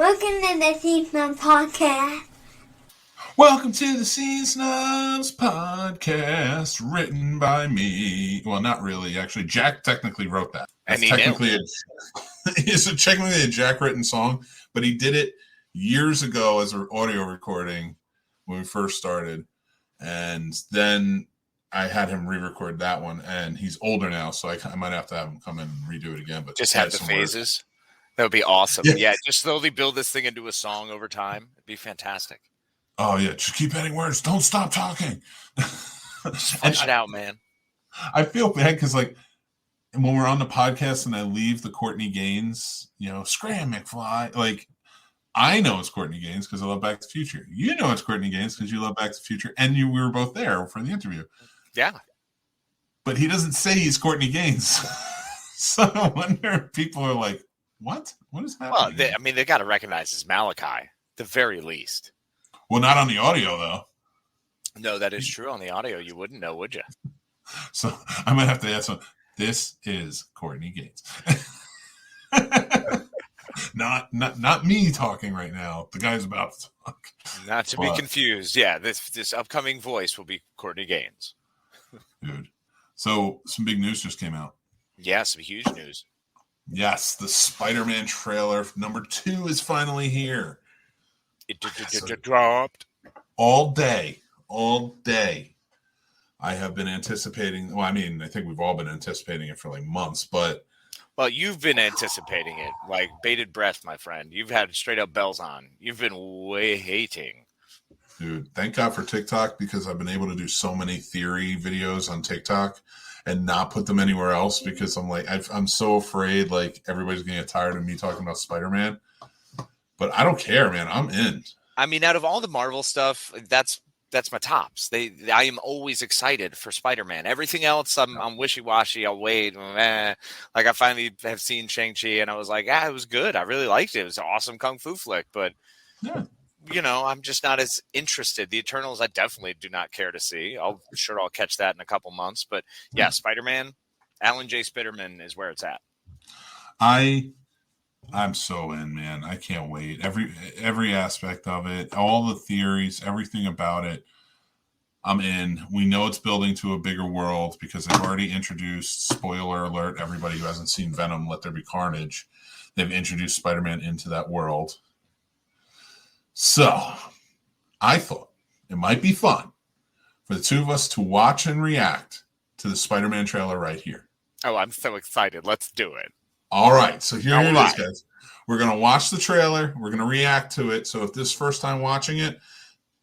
Welcome to the Scene Snobs podcast. Welcome to the Scene Snobs podcast, written by me. Well, not really. Actually, Jack technically wrote that. It's technically a Jack-written song, but he did it years ago as an audio recording when we first started. And then I had him re-record that one, and he's older now, so I might have to have him come in and redo it again. But just have the phases. That would be awesome. Yeah, just slowly build this thing into a song over time. It'd be fantastic. Oh, yeah. Just keep adding words. Don't stop talking. Just flesh it out, man. I feel bad because, like, when we're on the podcast and I leave the Courtney Gaines, Scram McFly, like, I know it's Courtney Gaines because I love Back to the Future. You know it's Courtney Gaines because you love Back to the Future, and we were both there for the interview. Yeah. But he doesn't say he's Courtney Gaines. So I wonder if people are like, what? What is happening? Well, they got to recognize it's Malachi, the very least. Well, not on the audio, though. No, that is true. On the audio, you wouldn't know, would you? So I might have to add some. This is Courtney Gaines. Not me talking right now. The guy's about to talk. Not to be confused. Yeah, this upcoming voice will be Courtney Gaines. Dude. So some big news just came out. Yeah, some huge news. Yes, the Spider-Man trailer number 2 is finally here. It dropped. All day. I have been anticipating. Well, I think we've all been anticipating it for like months, but. Well, you've been anticipating it like bated breath, my friend. You've had straight up bells on. You've been waiting. Dude, thank God for TikTok because I've been able to do so many theory videos on TikTok and not put them anywhere else because I'm like, I'm so afraid like everybody's going to get tired of me talking about Spider-Man. But I don't care, man. I'm in. Out of all the Marvel stuff, that's my tops. I am always excited for Spider-Man. Everything else, I'm wishy-washy. I'll wait. Like I finally have seen Shang-Chi, and I was like, it was good. I really liked it. It was an awesome kung fu flick. But I'm just not as interested. The Eternals, I definitely do not care to see. I'll catch that in a couple months. But yeah, Spider-Man, Alan J. Spiderman is where it's at. I'm so in, man. I can't wait. Every aspect of it, all the theories, everything about it, I'm in. We know it's building to a bigger world because they've already introduced, spoiler alert, everybody who hasn't seen Venom, Let There Be Carnage. They've introduced Spider-Man into that world. So, I thought it might be fun for the two of us to watch and react to the Spider-Man trailer right here. Oh, I'm so excited. Let's do it. All right, so here it is, guys. We're going to watch the trailer. We're going to react to it. So if this is first time watching it,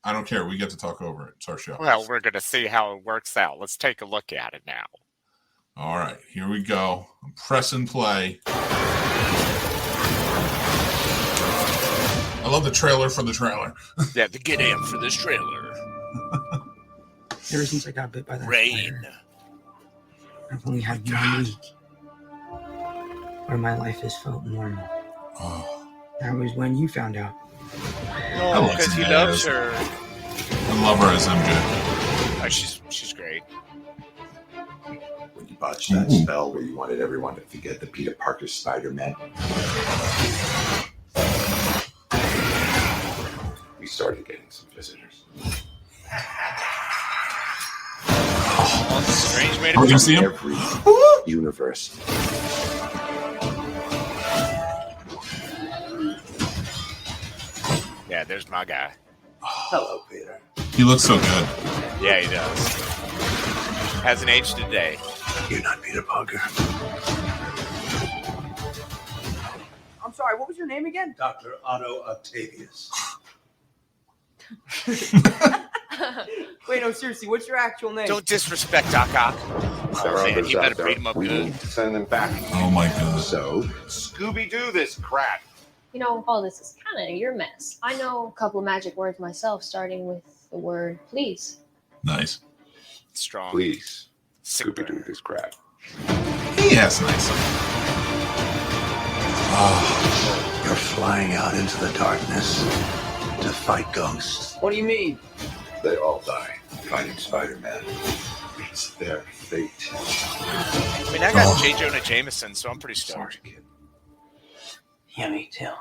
I don't care. We get to talk over it. It's our show. Well, we're going to see how it works out. Let's take a look at it now. All right, here we go. I'm pressing play. I love the trailer for the trailer. Yeah, to get in for this trailer. Ever since I got bit by that Rain. spider, I've only had 1 week where my life has felt normal. Oh. That was when you found out. Oh, because he loves her. I love her as MJ. Oh, she's great. When you botched that spell where you wanted everyone to forget the Peter Parker Spider-Man, we started getting some visitors. Oh, Strange made Are we it. gonna see him? Every universe. Yeah, there's my guy. Hello, Peter. He looks so good. Yeah, he does. Hasn't aged a day. You're not Peter Parker. I'm sorry, what was your name again? Dr. Otto Octavius. Wait, no, seriously, what's your actual name? Don't disrespect Doc Ock. Oh, man, you better beat him up We good. need to send them back. Oh my God. So, Scooby-Doo this crap. All this is kind of your mess. I know a couple of magic words myself, starting with the word please. Nice. Strong. Please, Sick Scooby-Doo burn. this crap. Yes, nice. Oh, you're flying out into the darkness to fight ghosts. What do you mean? They all die fighting Spider-Man. It's their fate. I got J. Jonah Jameson, so I'm pretty stoked. Sorry, kid. Yeah, me too.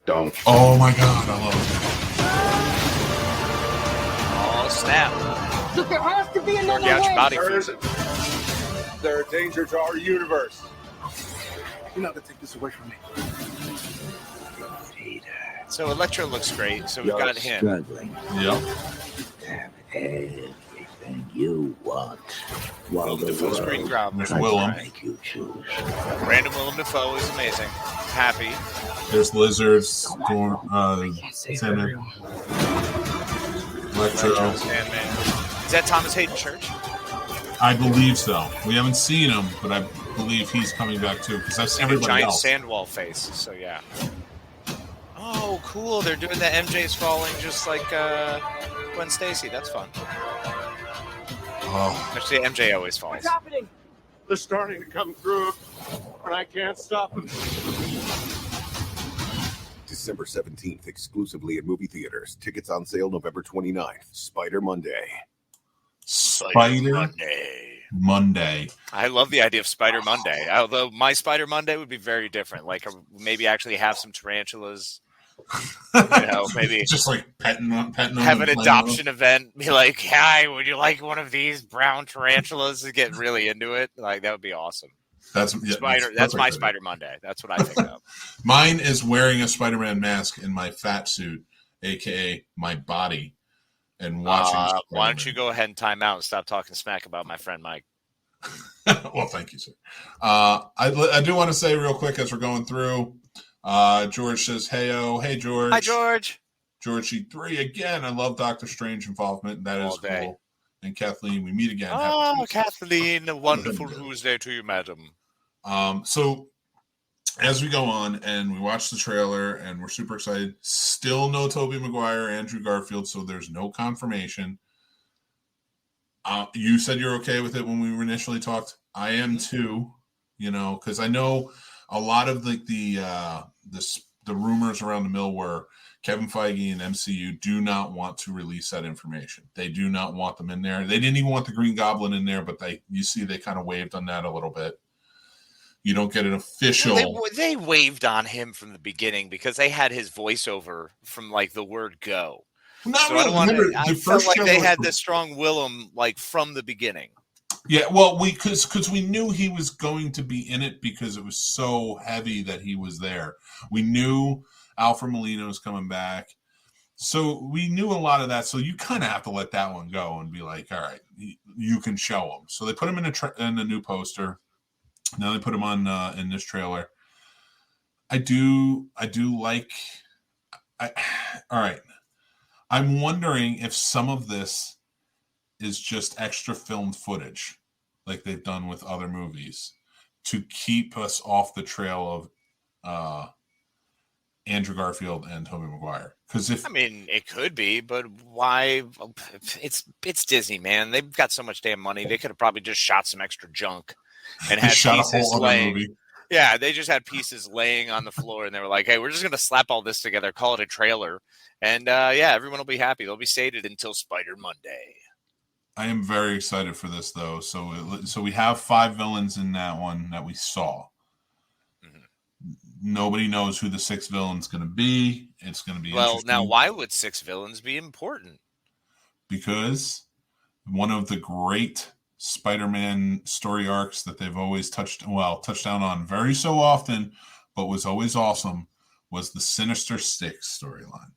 Don't. Oh my god, I love Oh, snap. Look, there has to be another Work out your way. body There food. isn't. They're a danger to our universe. You're not gonna take this away from me. Peter, So Electro looks great. So we've you're got him. struggling it. Yep. to have everything you want while Willem the Dafoe's world Green Goblin. There's tries Willem. to make you choose. Random Willem Dafoe is amazing. Happy. There's lizards, storm, Can't say for Sandman, everyone. Electro. Electro, Sandman. Is that Thomas Hayden Church? I believe so. We haven't seen him, but I believe he's coming back too because that's A everybody giant else. sand wall face. So yeah. Oh, cool. They're doing the MJ's falling just like Gwen Stacy. That's fun. Oh, Actually, MJ always falls. What's happening? They're starting to come through, and I can't stop them. December 17th, exclusively at movie theaters. Tickets on sale November 29th. Spider Monday. Spider Monday. I love the idea of Spider Monday. Although my Spider Monday would be very different. Like maybe actually have some tarantulas. Maybe Just like petting them. have an and playing adoption event. Be like, "Hi, would you like one of these brown tarantulas?" To get really into it. Like that would be awesome. That's Spider. That's my Spider Monday. That's what I think of. Mine is wearing a Spider-Man mask in my fat suit, aka my body, and watching. Why don't you go ahead and time out and stop talking smack about my friend Mike? Well, thank you, sir. I do want to say real quick as we're going through. George says, "Heyo, hey George." Hi, George. George E3 again. I love Doctor Strange involvement. That All is day. cool. And Kathleen, we meet again. Oh, Happy Tuesday. Kathleen, a wonderful Tuesday to you, madam. So as we go on and we watch the trailer and we're super excited, still no Tobey Maguire, Andrew Garfield, so there's no confirmation. You said you're okay with it when we initially talked. I am too, because I know a lot of the rumors around the mill were Kevin Feige and MCU do not want to release that information. They do not want them in there. They didn't even want the Green Goblin in there, but they kind of waved on that a little bit. You don't get an official. They waved on him from the beginning because they had his voiceover from like the word go. Not So really. I felt like they had this strong Willem like from the beginning. Yeah, well, because we knew he was going to be in it because it was so heavy that he was there. We knew Alfred Molina was coming back, so we knew a lot of that. So you kind of have to let that one go and be like, all right, you can show him. So they put him in a new poster. Now they put him on in this trailer. I do like. All right, I'm wondering if some of this is just extra filmed footage like they've done with other movies to keep us off the trail of Andrew Garfield and Tobey Maguire. Because it could be, but why? It's Disney, man. They've got so much damn money. They could have probably just shot some extra junk and had shot a pieces whole other laying. movie. Yeah, they just had pieces laying on the floor, and they were like, "Hey, we're just gonna slap all this together, call it a trailer, and everyone will be happy. They'll be sated until Spider Monday." I am very excited for this, though. So we have 5 villains in that one that we saw. Mm-hmm. Nobody knows who the 6th villain's going to be. It's going to be interesting. Now, why would 6 villains be important? Because one of the great Spider-Man story arcs that they've always touched down on very so often, but was always awesome, was the Sinister Six storyline.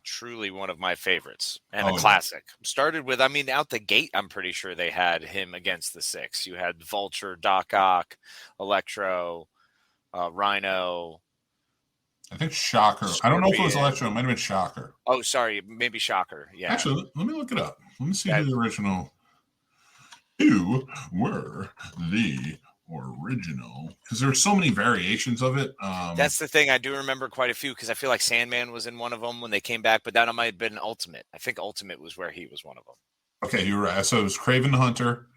Truly one of my favorites and Oh, a classic. Started with, out the gate, I'm pretty sure they had him against the 6. You had Vulture, Doc Ock, Electro, Rhino. I think Shocker. I don't know if it was Electro. It might have been Shocker. Oh, sorry. Maybe Shocker. Yeah. Actually, let me look it up. Let me see who the original. Who were the original? Because there are so many variations of it. That's the thing. I do remember quite a few because I feel like Sandman was in one of them when they came back, but that might have been Ultimate. I think Ultimate was where he was one of them. Okay, you're right. So it was Kraven the Hunter,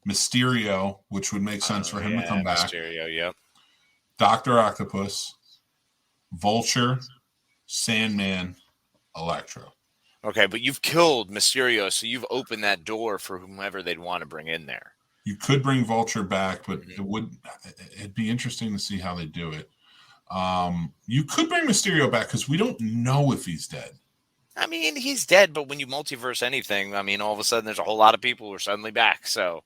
Mysterio, which would make sense for him to come back. Mysterio, yep. Dr. Octopus, Vulture, Sandman, Electro. Okay, but you've killed Mysterio, so you've opened that door for whomever they'd want to bring in there. You could bring Vulture back, but it'd be interesting to see how they do it. You could bring Mysterio back because we don't know if he's dead. I mean, he's dead, but when you multiverse anything, I mean, all of a sudden there's a whole lot of people who are suddenly back. So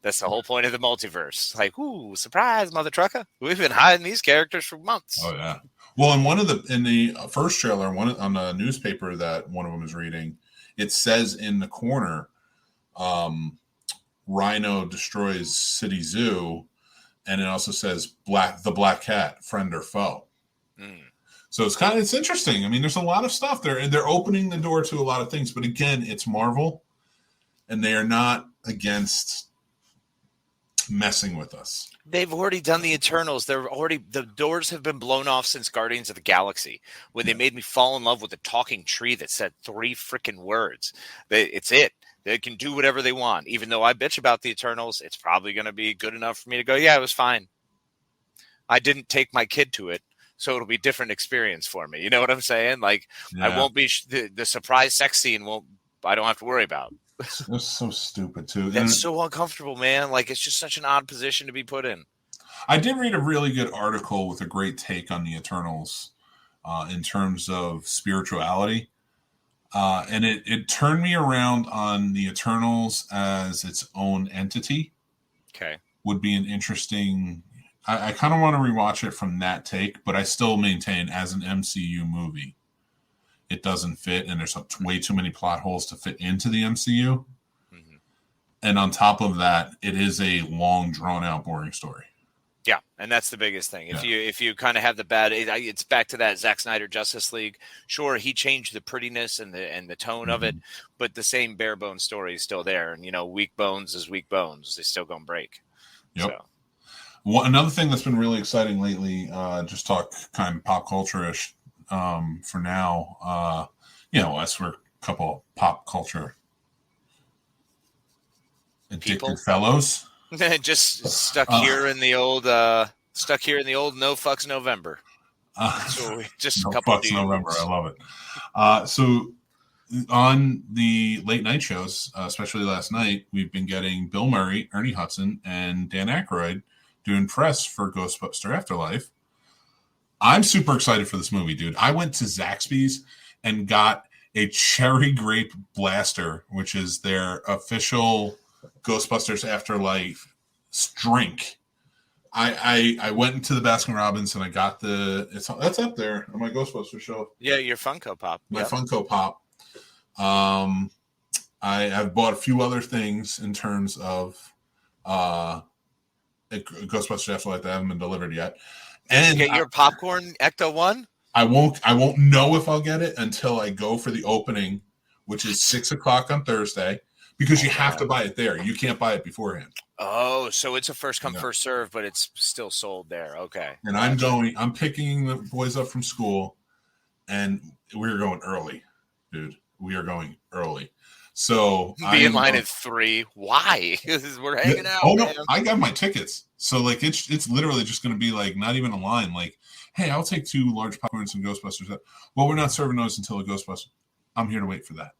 that's the whole point of the multiverse. Like, ooh, surprise, mother trucker. We've been hiding these characters for months. Oh yeah. Well, in the first trailer, one on the newspaper that one of them is reading, it says in the corner, Rhino destroys City Zoo, and it also says the Black Cat, friend or foe. Mm. So it's interesting. I mean, there's a lot of stuff there, and they're opening the door to a lot of things. But again, it's Marvel, and they are not against messing with us. They've already done the Eternals. The doors have been blown off since Guardians of the Galaxy, when they made me fall in love with a talking tree that said 3 freaking words. It's it. They can do whatever they want. Even though I bitch about the Eternals, it's probably going to be good enough for me to go, yeah, it was fine. I didn't take my kid to it, so it'll be a different experience for me. You know what I'm saying? Like, I won't be the surprise sex scene. I don't have to worry about. It's so stupid too. That's so uncomfortable, man. Like, it's just such an odd position to be put in. I did read a really good article with a great take on the Eternals in terms of spirituality. And it turned me around on the Eternals as its own entity. Okay. Would be an interesting... I kind of want to rewatch it from that take, but I still maintain as an MCU movie, it doesn't fit, and there's way too many plot holes to fit into the MCU. Mm-hmm. And on top of that, it is a long, drawn-out, boring story. Yeah, and that's the biggest thing. If you kind of have the bad, it's back to that Zack Snyder Justice League. Sure, he changed the prettiness and the tone of it, but the same bare bones story is still there. And weak bones is weak bones; they still gonna break. Yep. So. Well, another thing that's been really exciting lately, just talk kind of pop culture-ish for now. Us we're a couple pop culture addicted fellows. Just stuck here in the old no fucks November. So just no a couple fucks November. I love it. So on the late night shows, especially last night, we've been getting Bill Murray, Ernie Hudson, and Dan Aykroyd doing press for Ghostbusters Afterlife. I'm super excited for this movie, dude. I went to Zaxby's and got a cherry grape blaster, which is their official Ghostbusters Afterlife drink. I went into the Baskin Robbins and I got that's up there on my Ghostbusters show. Yeah, your Funko Pop. My Funko Pop. I've bought a few other things in terms of Ghostbusters Afterlife that haven't been delivered yet. And get your popcorn Ecto One? I won't know if I'll get it until I go for the opening, which is 6:00 on Thursday, because you have to buy it there. You can't buy it beforehand. Oh, so it's a first come, first serve, but it's still sold there. Okay. And I'm picking the boys up from school, and we're going early, dude. We are going early. So be in line at 3. Why? We're hanging out. Oh no, man. I got my tickets. So like it's literally just going to be like not even a line. Like, hey, I'll take 2 large popcorns and Ghostbusters. Well, we're not serving those until a Ghostbusters. I'm here to wait for that.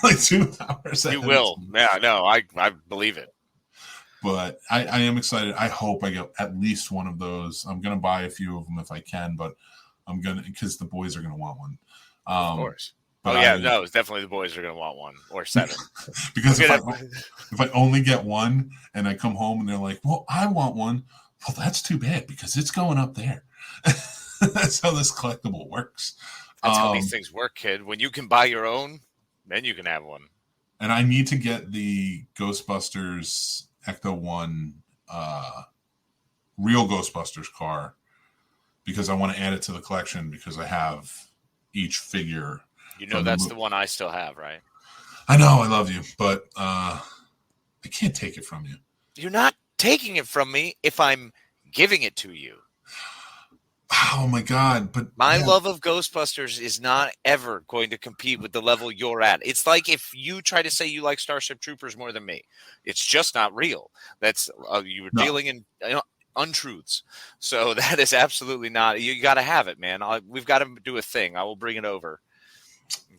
Like 2 hours. You will. Yeah, no, I believe it. But I am excited. I hope I get at least one of those. I'm going to buy a few of them if I can, but I'm going to, because the boys are going to want one. Of course. It's definitely the boys are going to want one or 7. Because if I only get one and I come home and they're like, well, I want one. Well, that's too bad because it's going up there. That's how this collectible works. That's how these things work, kid. When you can buy your own, then you can have one. And I need to get the Ghostbusters Ecto One real Ghostbusters car because I want to add it to the collection because I have each figure. That's the one I still have, right? I know, I love you, but I can't take it from you. You're not taking it from me if I'm giving it to you. Oh my God! But my love of Ghostbusters is not ever going to compete with the level you're at. It's like if you try to say you like Starship Troopers more than me. It's just not real. That's you were dealing in untruths. So that is absolutely not. You got to have it, man. We've got to do a thing. I will bring it over.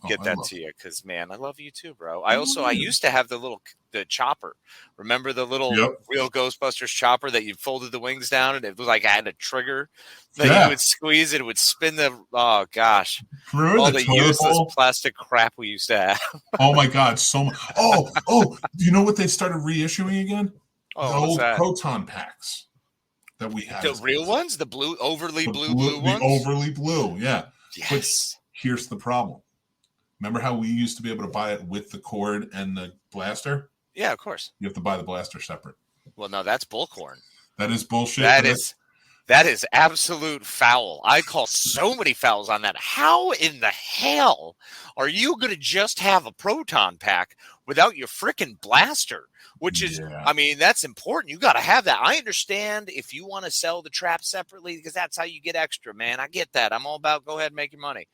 Get I that love to you, because man, I love you too, bro. I used to have the chopper. Remember the little Yep. real Ghostbusters chopper that you folded the wings down and it was like had a trigger that Yeah. you would squeeze and it would spin the. Oh gosh, Remember all the the toilet useless bowl? plastic crap we used to have. Oh my God, so much. Oh, do you know what they started reissuing again? Oh, The what's old that? proton packs that we had. The real ones, the blue, overly the blue ones. The overly blue, yeah. Yes. But here's the problem. Remember how we used to be able to buy it with the cord and the blaster? Yeah, of course. You have to buy the blaster separate. Well, no, that's bullcorn. That is bullshit. That is absolute foul. I call so many fouls on that. How in the hell are you going to just have a proton pack without your freaking blaster? Which is, I mean, that's important. You got to have that. I understand if you want to sell the trap separately because that's how you get extra, man. I get that. I'm all about go ahead and make your money.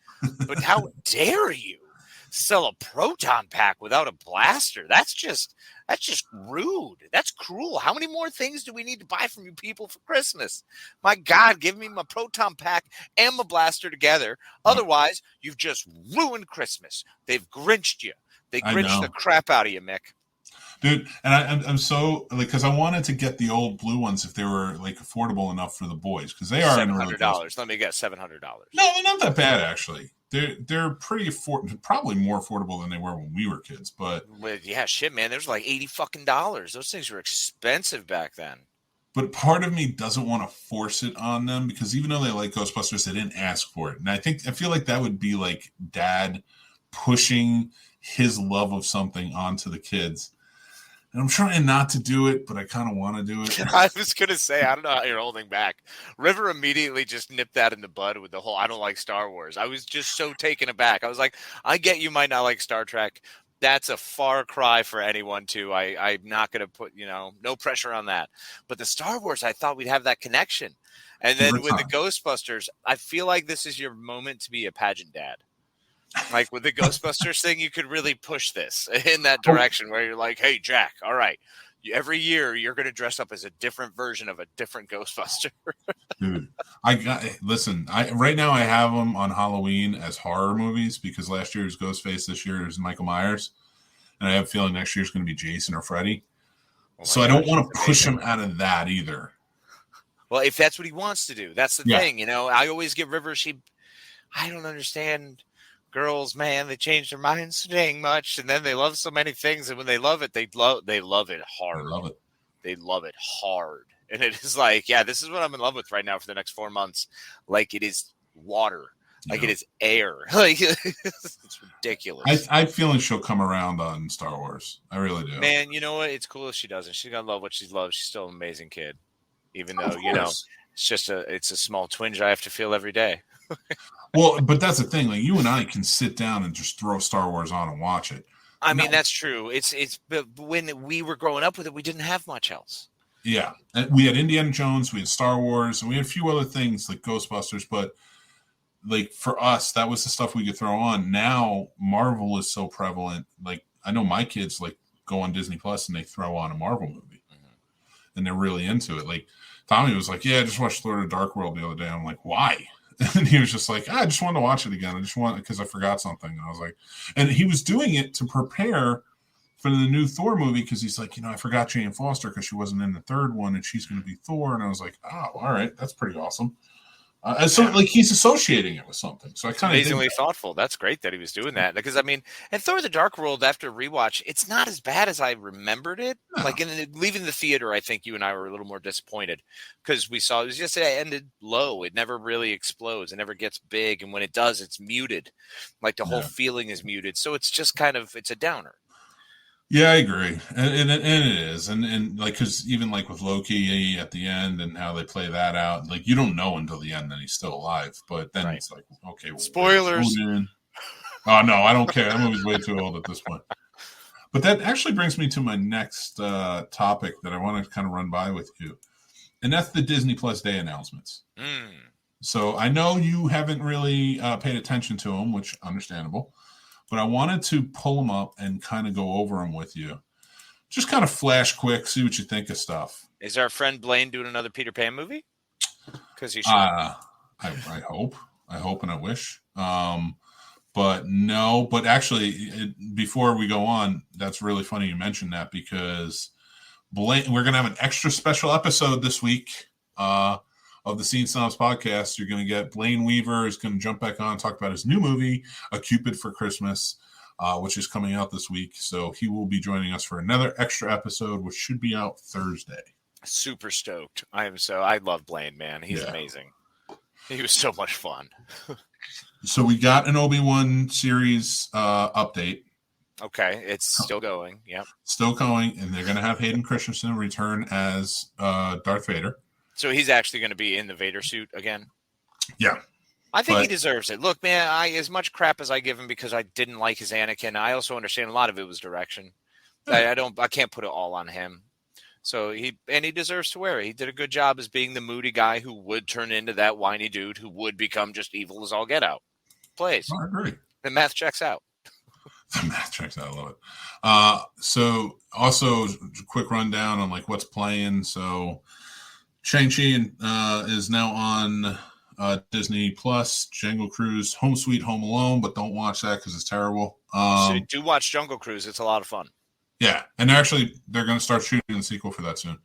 But how dare you sell a proton pack without a blaster? That's just rude. That's cruel. How many more things do we need to buy from you people for Christmas? My God, give me my proton pack and my blaster together. Otherwise, you've just ruined Christmas. They've grinched you. They grinched the crap out of you, Mick. Dude, and I'm so like because I wanted to get the old blue ones if they were like affordable enough for the boys because they are $700. Let me guess, $700. No, they're not that bad actually. They're pretty probably more affordable than they were when we were kids. But yeah, shit, man, there's like $80 fucking. Those things were expensive back then. But part of me doesn't want to force it on them because even though they like Ghostbusters, they didn't ask for it, and I feel like that would be like Dad pushing his love of something onto the kids. And I'm trying not to do it, but I kind of want to do it. I was going to say, I don't know how you're holding back. River immediately just nipped that in the bud with the whole, I don't like Star Wars. I was just so taken aback. I was like, I get you might not like Star Trek. That's a far cry for anyone to. I'm not going to put, no pressure on that. But the Star Wars, I thought we'd have that connection. And then with the Ghostbusters, I feel like this is your moment to be a pageant dad. Like with the Ghostbusters thing, you could really push this in that direction where you're like, hey, Jack, all right, every year you're going to dress up as a different version of a different Ghostbuster. Dude, right now I have them on Halloween as horror movies because last year was Ghostface, this year is Michael Myers. And I have a feeling next year is going to be Jason or Freddy. So I don't want to push him out of that either. Well, if that's what he wants to do, that's the thing. I always give River, I don't understand. Girls, man, they change their minds so dang much, and then they love so many things, and when they love it, they love it hard. They love it hard, and it is like, yeah, this is what I'm in love with right now for the next 4 months. Like it is water, like it is air, like it's ridiculous. I have feeling she'll come around on Star Wars. I really do. Man, you know what? It's cool if she doesn't. She's gonna love what she loves. She's still an amazing kid, even though it's a small twinge I have to feel every day. Well, but that's the thing. Like you and I can sit down and just throw Star Wars on and watch it. I mean, that's true. But when we were growing up with it, we didn't have much else. Yeah, and we had Indiana Jones, we had Star Wars, and we had a few other things like Ghostbusters. But like for us, that was the stuff we could throw on. Now Marvel is so prevalent. Like I know my kids like go on Disney Plus and they throw on a Marvel movie, and they're really into it. Like Tommy was like, "Yeah, I just watched Lord of the Dark World the other day." I'm like, "Why?" And he was just like, I just wanted to watch it again. I just want because I forgot something. And I was like, and he was doing it to prepare for the new Thor movie because he's like, I forgot Jane Foster because she wasn't in the third one and she's going to be Thor. And I was like, oh, all right, that's pretty awesome. And so like he's associating it with something. So I kind of amazingly thoughtful. That's great that he was doing that because I mean, and Thor: The Dark World after rewatch, it's not as bad as I remembered it. No. Like leaving the theater, I think you and I were a little more disappointed because we saw it was just it ended low. It never really explodes. It never gets big, and when it does, it's muted. Like the whole feeling is muted. So it's just it's a downer. Yeah, I agree, and it is, and like because even like with Loki at the end and how they play that out, like you don't know until the end that he's still alive, but then it's like okay, well, spoilers. Oh no, I don't care. That movie's way too old at this point. But that actually brings me to my next topic that I want to kind of run by with you, and that's the Disney Plus Day announcements. So I know you haven't really paid attention to them, which understandable. But I wanted to pull them up and kind of go over them with you. Just kind of flash quick, see what you think of stuff. Is our friend Blaine doing another Peter Pan movie? Because he should. I hope and I wish. But But no, but actually, before we go on, that's really funny you mentioned that because we're going to have an extra special episode this week of the Scene Snobs podcast. You're going to get Blaine Weaver is going to jump back on and talk about his new movie, A Cupid for Christmas, which is coming out this week. So he will be joining us for another extra episode, which should be out Thursday. Super stoked. I love Blaine, man. He's amazing. He was so much fun. So we got an Obi-Wan series update. Okay, it's still going. Yep. Still going, and they're going to have Hayden Christensen return as Darth Vader. So he's actually going to be in the Vader suit again? Yeah. I think he deserves it. Look, man, as much crap as I give him because I didn't like his Anakin, I also understand a lot of it was direction. I can't put it all on him. So he deserves to wear it. He did a good job as being the moody guy who would turn into that whiny dude who would become just evil as all get out. Plays. I agree. The math checks out. The math checks out. I love it. So also quick rundown on like what's playing. So Shang-Chi is now on Disney Plus. Jungle Cruise, Home Sweet Home Alone, but don't watch that because it's terrible. So do watch Jungle Cruise. It's a lot of fun. Yeah, and they're going to start shooting the sequel for that soon.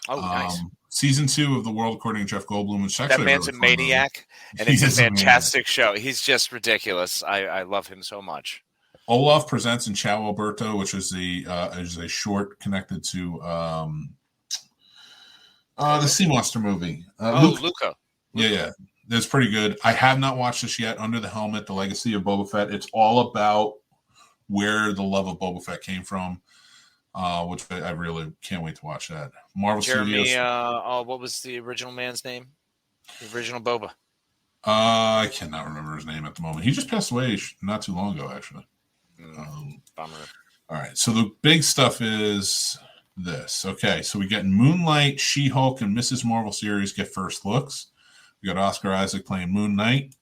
Oh, nice. Season 2 of The World According to Jeff Goldblum. Which actually that man's really a maniac, and it's a fantastic show. He's just ridiculous. I love him so much. Olaf Presents in Ciao Alberto, which is a short connected to the Sea Monster movie. Luca. Yeah. That's pretty good. I have not watched this yet. Under the Helmet, The Legacy of Boba Fett. It's all about where the love of Boba Fett came from, which I really can't wait to watch that. Marvel Studios. What was the original man's name? The original Boba. I cannot remember his name at the moment. He just passed away not too long ago, actually. Bummer. All right. So the big stuff is this. Okay. So we get Moonlight, She-Hulk, and Mrs. Marvel series get first looks. We got Oscar Isaac playing Moon Knight.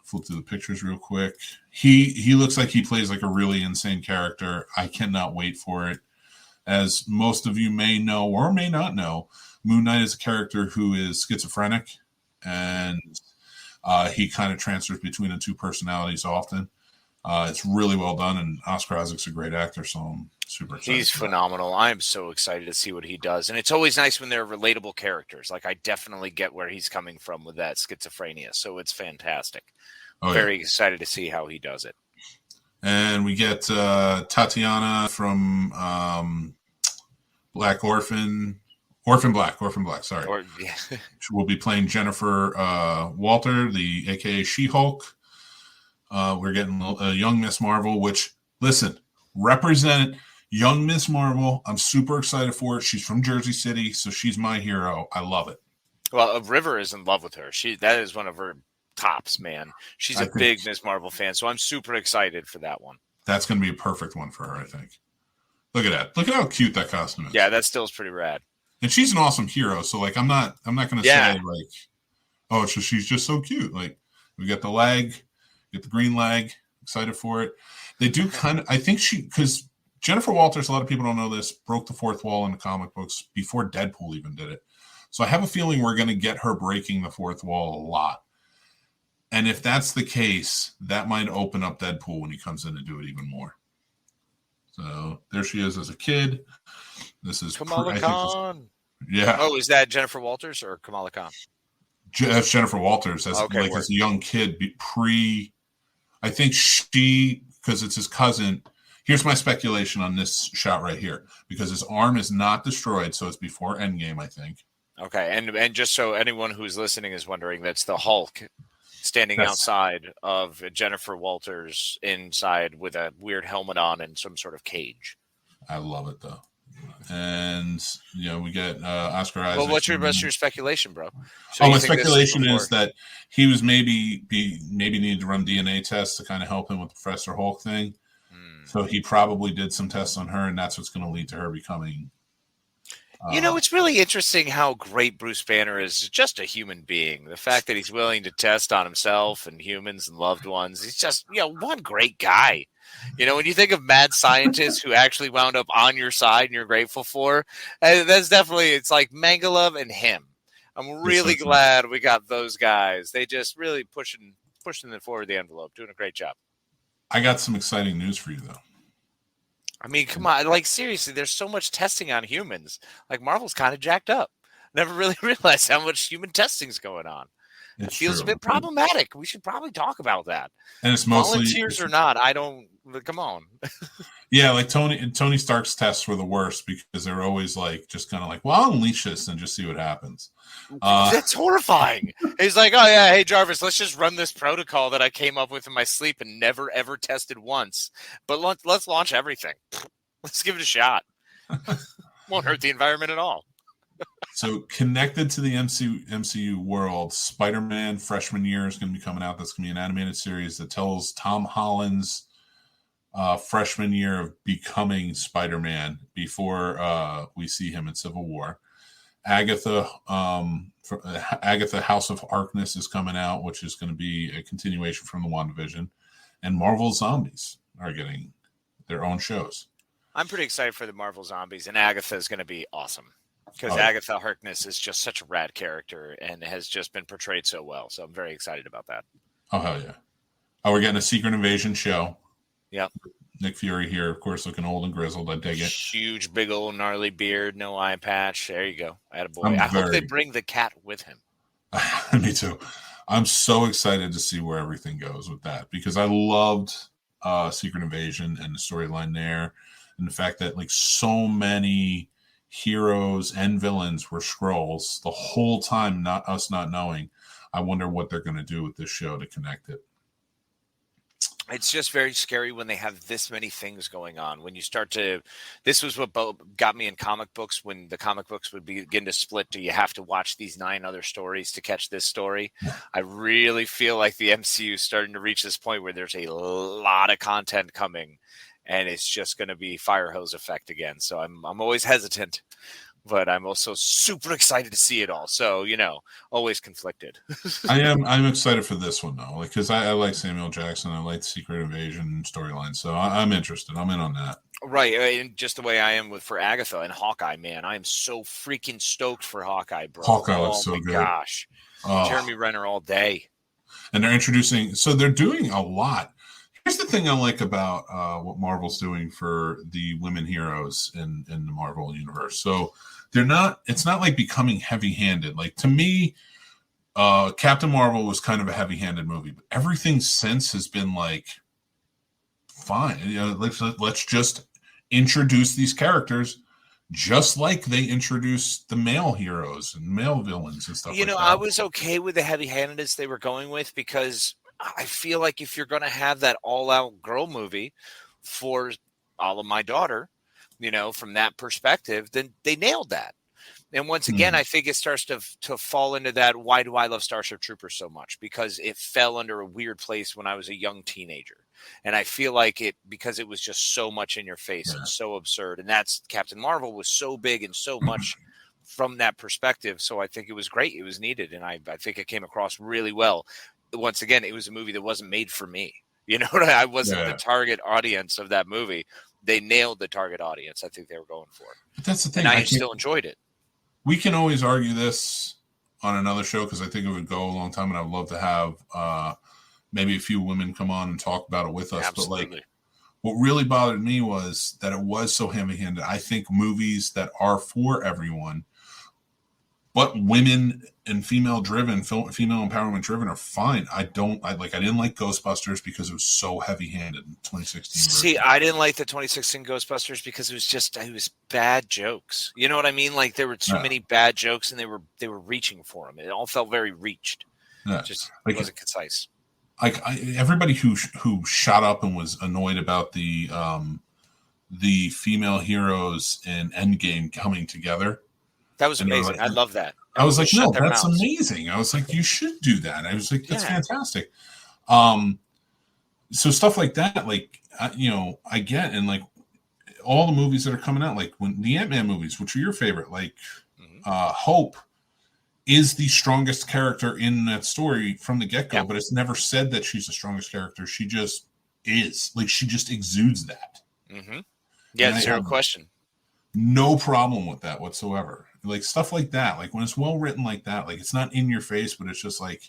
Flip through the pictures real quick. He looks like he plays like a really insane character. I cannot wait for it. As most of you may know or may not know, Moon Knight is a character who is schizophrenic, and he kind of transfers between the two personalities often. It's really well done, and Oscar Isaac's a great actor, so I'm super excited. He's phenomenal. I'm so excited to see what he does. And it's always nice when they're relatable characters. Like, I definitely get where he's coming from with that schizophrenia, so it's fantastic. Very excited to see how he does it. And we get Tatiana from Black Orphan Black, sorry. She will be playing Jennifer Walter, the AKA She-Hulk. We're getting a young Miss Marvel, which, listen, represent young Miss Marvel. I'm super excited for it. She's from Jersey City, so she's my hero. I love it. Well, River is in love with her. That is one of her tops, man. She's a big Miss Marvel fan, so I'm super excited for that one. That's going to be a perfect one for her, I think. Look at that. Look at how cute that costume is. Yeah, that still is pretty rad. And she's an awesome hero, so like I'm not going to say like, oh, so she's just so cute. Like, we got the leg, get the green leg. Excited for it. They do kind of. I think because Jennifer Walters, a lot of people don't know this, broke the fourth wall in the comic books before Deadpool even did it. So I have a feeling we're going to get her breaking the fourth wall a lot. And if that's the case, that might open up Deadpool when he comes in to do it even more. So there she is as a kid. This is Kamala Khan. Yeah. Oh, is that Jennifer Walters or Kamala Khan? That's Jennifer Walters as as a young kid. I think because it's his cousin. Here's my speculation on this shot right here, because his arm is not destroyed, so it's before Endgame, I think. Okay, and just so anyone who's listening is wondering, that's the Hulk standing outside of Jennifer Walters inside with a weird helmet on and some sort of cage. I love it, though. And, we get Oscar Isaac. Well, what's your speculation, bro? So my speculation is that he was maybe needed to run DNA tests to kind of help him with the Professor Hulk thing. So he probably did some tests on her, and that's what's going to lead to her becoming. It's really interesting how great Bruce Banner is just a human being. The fact that he's willing to test on himself and humans and loved ones. He's just, one great guy. When you think of mad scientists who actually wound up on your side and you're grateful for, that's definitely, it's like Mangalove and him. I'm really glad we got those guys. They just really pushing pushing it forward the envelope, doing a great job. I got some exciting news for you, though. I mean, come on, like seriously, there's so much testing on humans. Like Marvel's kind of jacked up. Never really realized how much human testing's going on. It feels a bit problematic. We should probably talk about that. And it's mostly volunteers or not. I don't. Come on. Yeah, like Tony Stark's tests were the worst because they're always like just kind of like, well, I'll unleash this and just see what happens. That's horrifying. He's like, oh yeah, hey Jarvis, let's just run this protocol that I came up with in my sleep and never ever tested once. But let's launch everything. Let's give it a shot. Won't hurt the environment at all. So connected to the MCU world, Spider-Man freshman year is going to be coming out. That's going to be an animated series that tells Tom Holland's freshman year of becoming Spider-Man before we see him in Civil War. Agatha House of Harkness is coming out, which is going to be a continuation from the WandaVision. And Marvel Zombies are getting their own shows. I'm pretty excited for the Marvel Zombies, and Agatha is going to be awesome. Because Agatha Harkness is just such a rad character and has just been portrayed so well. So I'm very excited about that. Oh, hell yeah. Oh, we're getting a Secret Invasion show. Yep. Nick Fury here, of course, looking old and grizzled. I dig it. Huge, big old gnarly beard, no eye patch. There you go. Attaboy. I hope they bring the cat with him. Me too. I'm so excited to see where everything goes with that because I loved Secret Invasion and the storyline there. And the fact that like so many heroes and villains were Skrulls the whole time, not knowing. I wonder what they're going to do with this show to connect it. It's just very scary when they have this many things going on. When you start to, this was what got me in comic books. When the comic books would begin to split, do you have to watch these 9 other stories to catch this story? I really feel like the MCU is starting to reach this point where there's a lot of content coming. And it's just going to be fire hose effect again. So I'm always hesitant, but I'm also super excited to see it all. So, always conflicted. I'm excited for this one though, because I like Samuel Jackson. I like the Secret Invasion storyline. So I'm interested. I'm in on that. Right. And just the way I am for Agatha and Hawkeye, man, I'm so freaking stoked for Hawkeye, bro. Hawkeye looks so good. Gosh. Jeremy Renner all day. And they're doing a lot. Here's the thing I like about what Marvel's doing for the women heroes in the Marvel universe. So it's not like becoming heavy-handed. Like to me, Captain Marvel was kind of a heavy-handed movie, but everything since has been like, fine. Let's just introduce these characters just like they introduced the male heroes and male villains and stuff like that. I was okay with the heavy-handedness they were going with because I feel like if you're going to have that all-out girl movie for all of my daughter, from that perspective, then they nailed that. And once again, I think it starts to fall into that, why do I love Starship Troopers so much? Because it fell under a weird place when I was a young teenager. And I feel like because it was just so much in your face and so absurd. And that's Captain Marvel was so big and so much from that perspective. So I think it was great. It was needed. And I think it came across really well. Once again, it was a movie that wasn't made for me. I wasn't the target audience of that movie. They nailed the target audience. I think they were going for. But that's the thing. And I still enjoyed it. We can always argue this on another show because I think it would go a long time, and I would love to have maybe a few women come on and talk about it with us. Absolutely. But what really bothered me was that it was so heavy-handed. I think movies that are for everyone, but women and female empowerment driven are fine. I didn't like Ghostbusters because it was so heavy-handed in 2016. See, I didn't like the 2016 Ghostbusters because it was bad jokes. You know what I mean? Like there were too many bad jokes and they were reaching for them. It all felt very reached. Yeah. It wasn't concise. Everybody who shot up and was annoyed about the female heroes in Endgame coming together. That was amazing. I love that. I was like, no, that's amazing. I was like, you should do that. I was like, that's fantastic. So stuff like that, I get, and like all the movies that are coming out, like when the Ant-Man movies, which are your favorite, Hope is the strongest character in that story from the get-go, but it's never said that she's the strongest character. She just is. Like, she just exudes that. Mm-hmm. Yeah, zero question. No problem with that whatsoever. Like, stuff like that. Like, when it's well written like that, like, it's not in your face, but it's just like,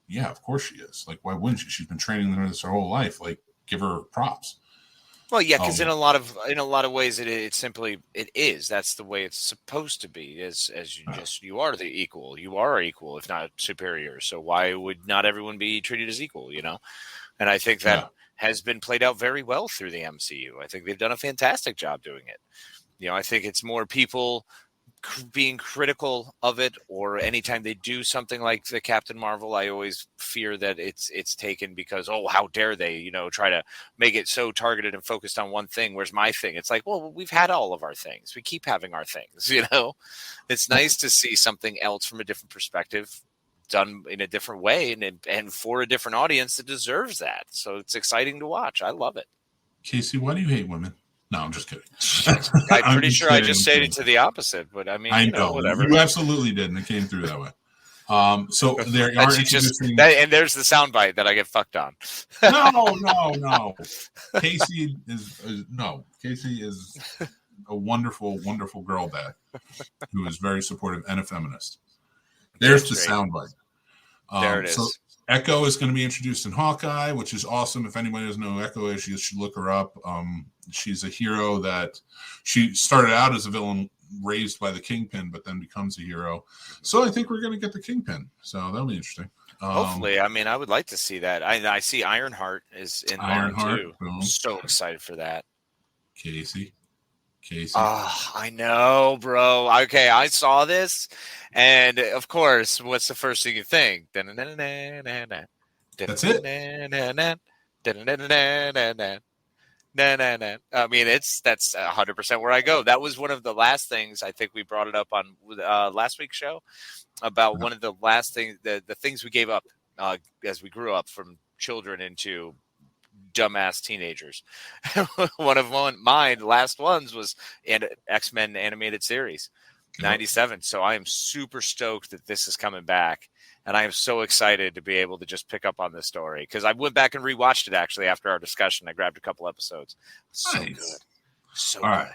Yeah, of course she is. Like, why wouldn't she? She's been training this her whole life. Like, give her props. Well, yeah, because in a lot of ways, it simply is. That's the way it's supposed to be. As you are the equal. You are equal, if not superior. So why would not everyone be treated as equal? And I think that has been played out very well through the MCU. I think they've done a fantastic job doing it. I think it's more people being critical of it, or anytime they do something like the Captain Marvel, I always fear that it's taken because, oh, how dare they, try to make it so targeted and focused on one thing. Where's my thing? It's like, well, we've had all of our things. We keep having our things, It's nice to see something else from a different perspective, done in a different way and for a different audience that deserves that. So it's exciting to watch. I love it. Casey, why do you hate women? No, I'm just kidding. I'm pretty sure I just stated to the opposite, but I mean, I know whatever. You absolutely did, and it came through that way. So there are introducing, and there's the soundbite that I get fucked on. No. Casey is a wonderful, wonderful girl dad who is very supportive and a feminist. There's the soundbite. There it is. So Echo is going to be introduced in Hawkeye, which is awesome. If anybody doesn't know who Echo is, you should look her up. She's a hero that she started out as a villain raised by the Kingpin, but then becomes a hero. So I think we're going to get the Kingpin. So that'll be interesting. Hopefully. I mean, I would like to see that. I see Ironheart is in Ironheart too. boom. So excited for that. Casey. Oh, I know, bro. Okay, I saw this, and of course, what's the first thing you think? That's it. I mean, that's 100% where I go. That was one of the last things. I think we brought it up on last week's show about one of the last things, the things we gave up as we grew up from children into dumbass teenagers. One of mine last ones was X-Men animated series 97. So I am super stoked that this is coming back, and I am so excited to be able to just pick up on this story, because I went back and rewatched it actually after our discussion. I grabbed a couple episodes. So nice. Good. So all good. Right.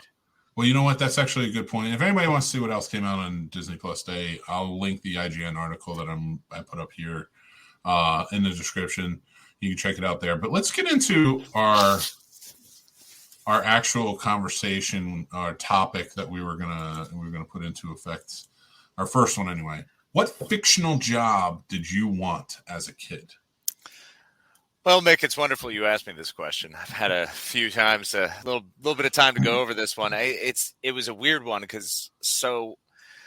Well, you know what? That's actually a good point. If anybody wants to see what else came out on Disney Plus Day, I'll link the IGN article that I put up here in the description. You can check it out there. But let's get into our actual conversation, our topic that we were gonna put into effect. Our first one, anyway. What fictional job did you want as a kid? Well, Mick, it's wonderful you asked me this question. I've had a few times, a little bit of time to go over this one. It was a weird one because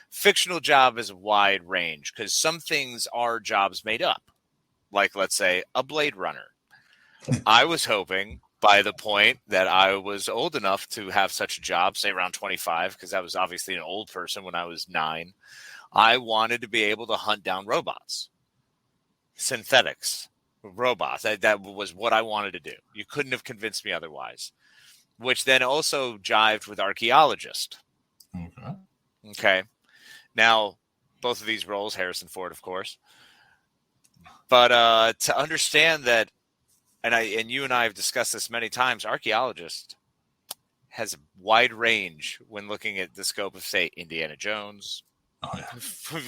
fictional job is a wide range, because some things are jobs made up. Like, let's say, a Blade Runner. I was hoping by the point that I was old enough to have such a job, say around 25, because I was obviously an old person when I was 9, I wanted to be able to hunt down robots, synthetics, robots. That was what I wanted to do. You couldn't have convinced me otherwise, which then also jived with archaeologist. Okay. Now, both of these roles, Harrison Ford, of course. But to understand that, and you and I have discussed this many times, archaeologist has a wide range when looking at the scope of, say, Indiana Jones. Oh, yeah.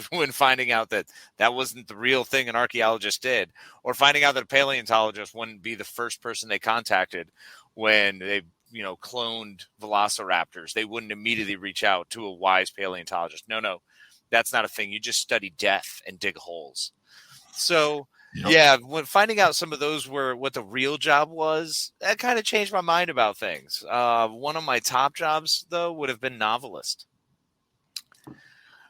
When finding out that wasn't the real thing an archaeologist did, or finding out that a paleontologist wouldn't be the first person they contacted when they, cloned velociraptors. They wouldn't immediately reach out to a wise paleontologist. No, that's not a thing. You just study death and dig holes. So, yeah, when finding out some of those were what the real job was, that kind of changed my mind about things. One of my top jobs, though, would have been novelist.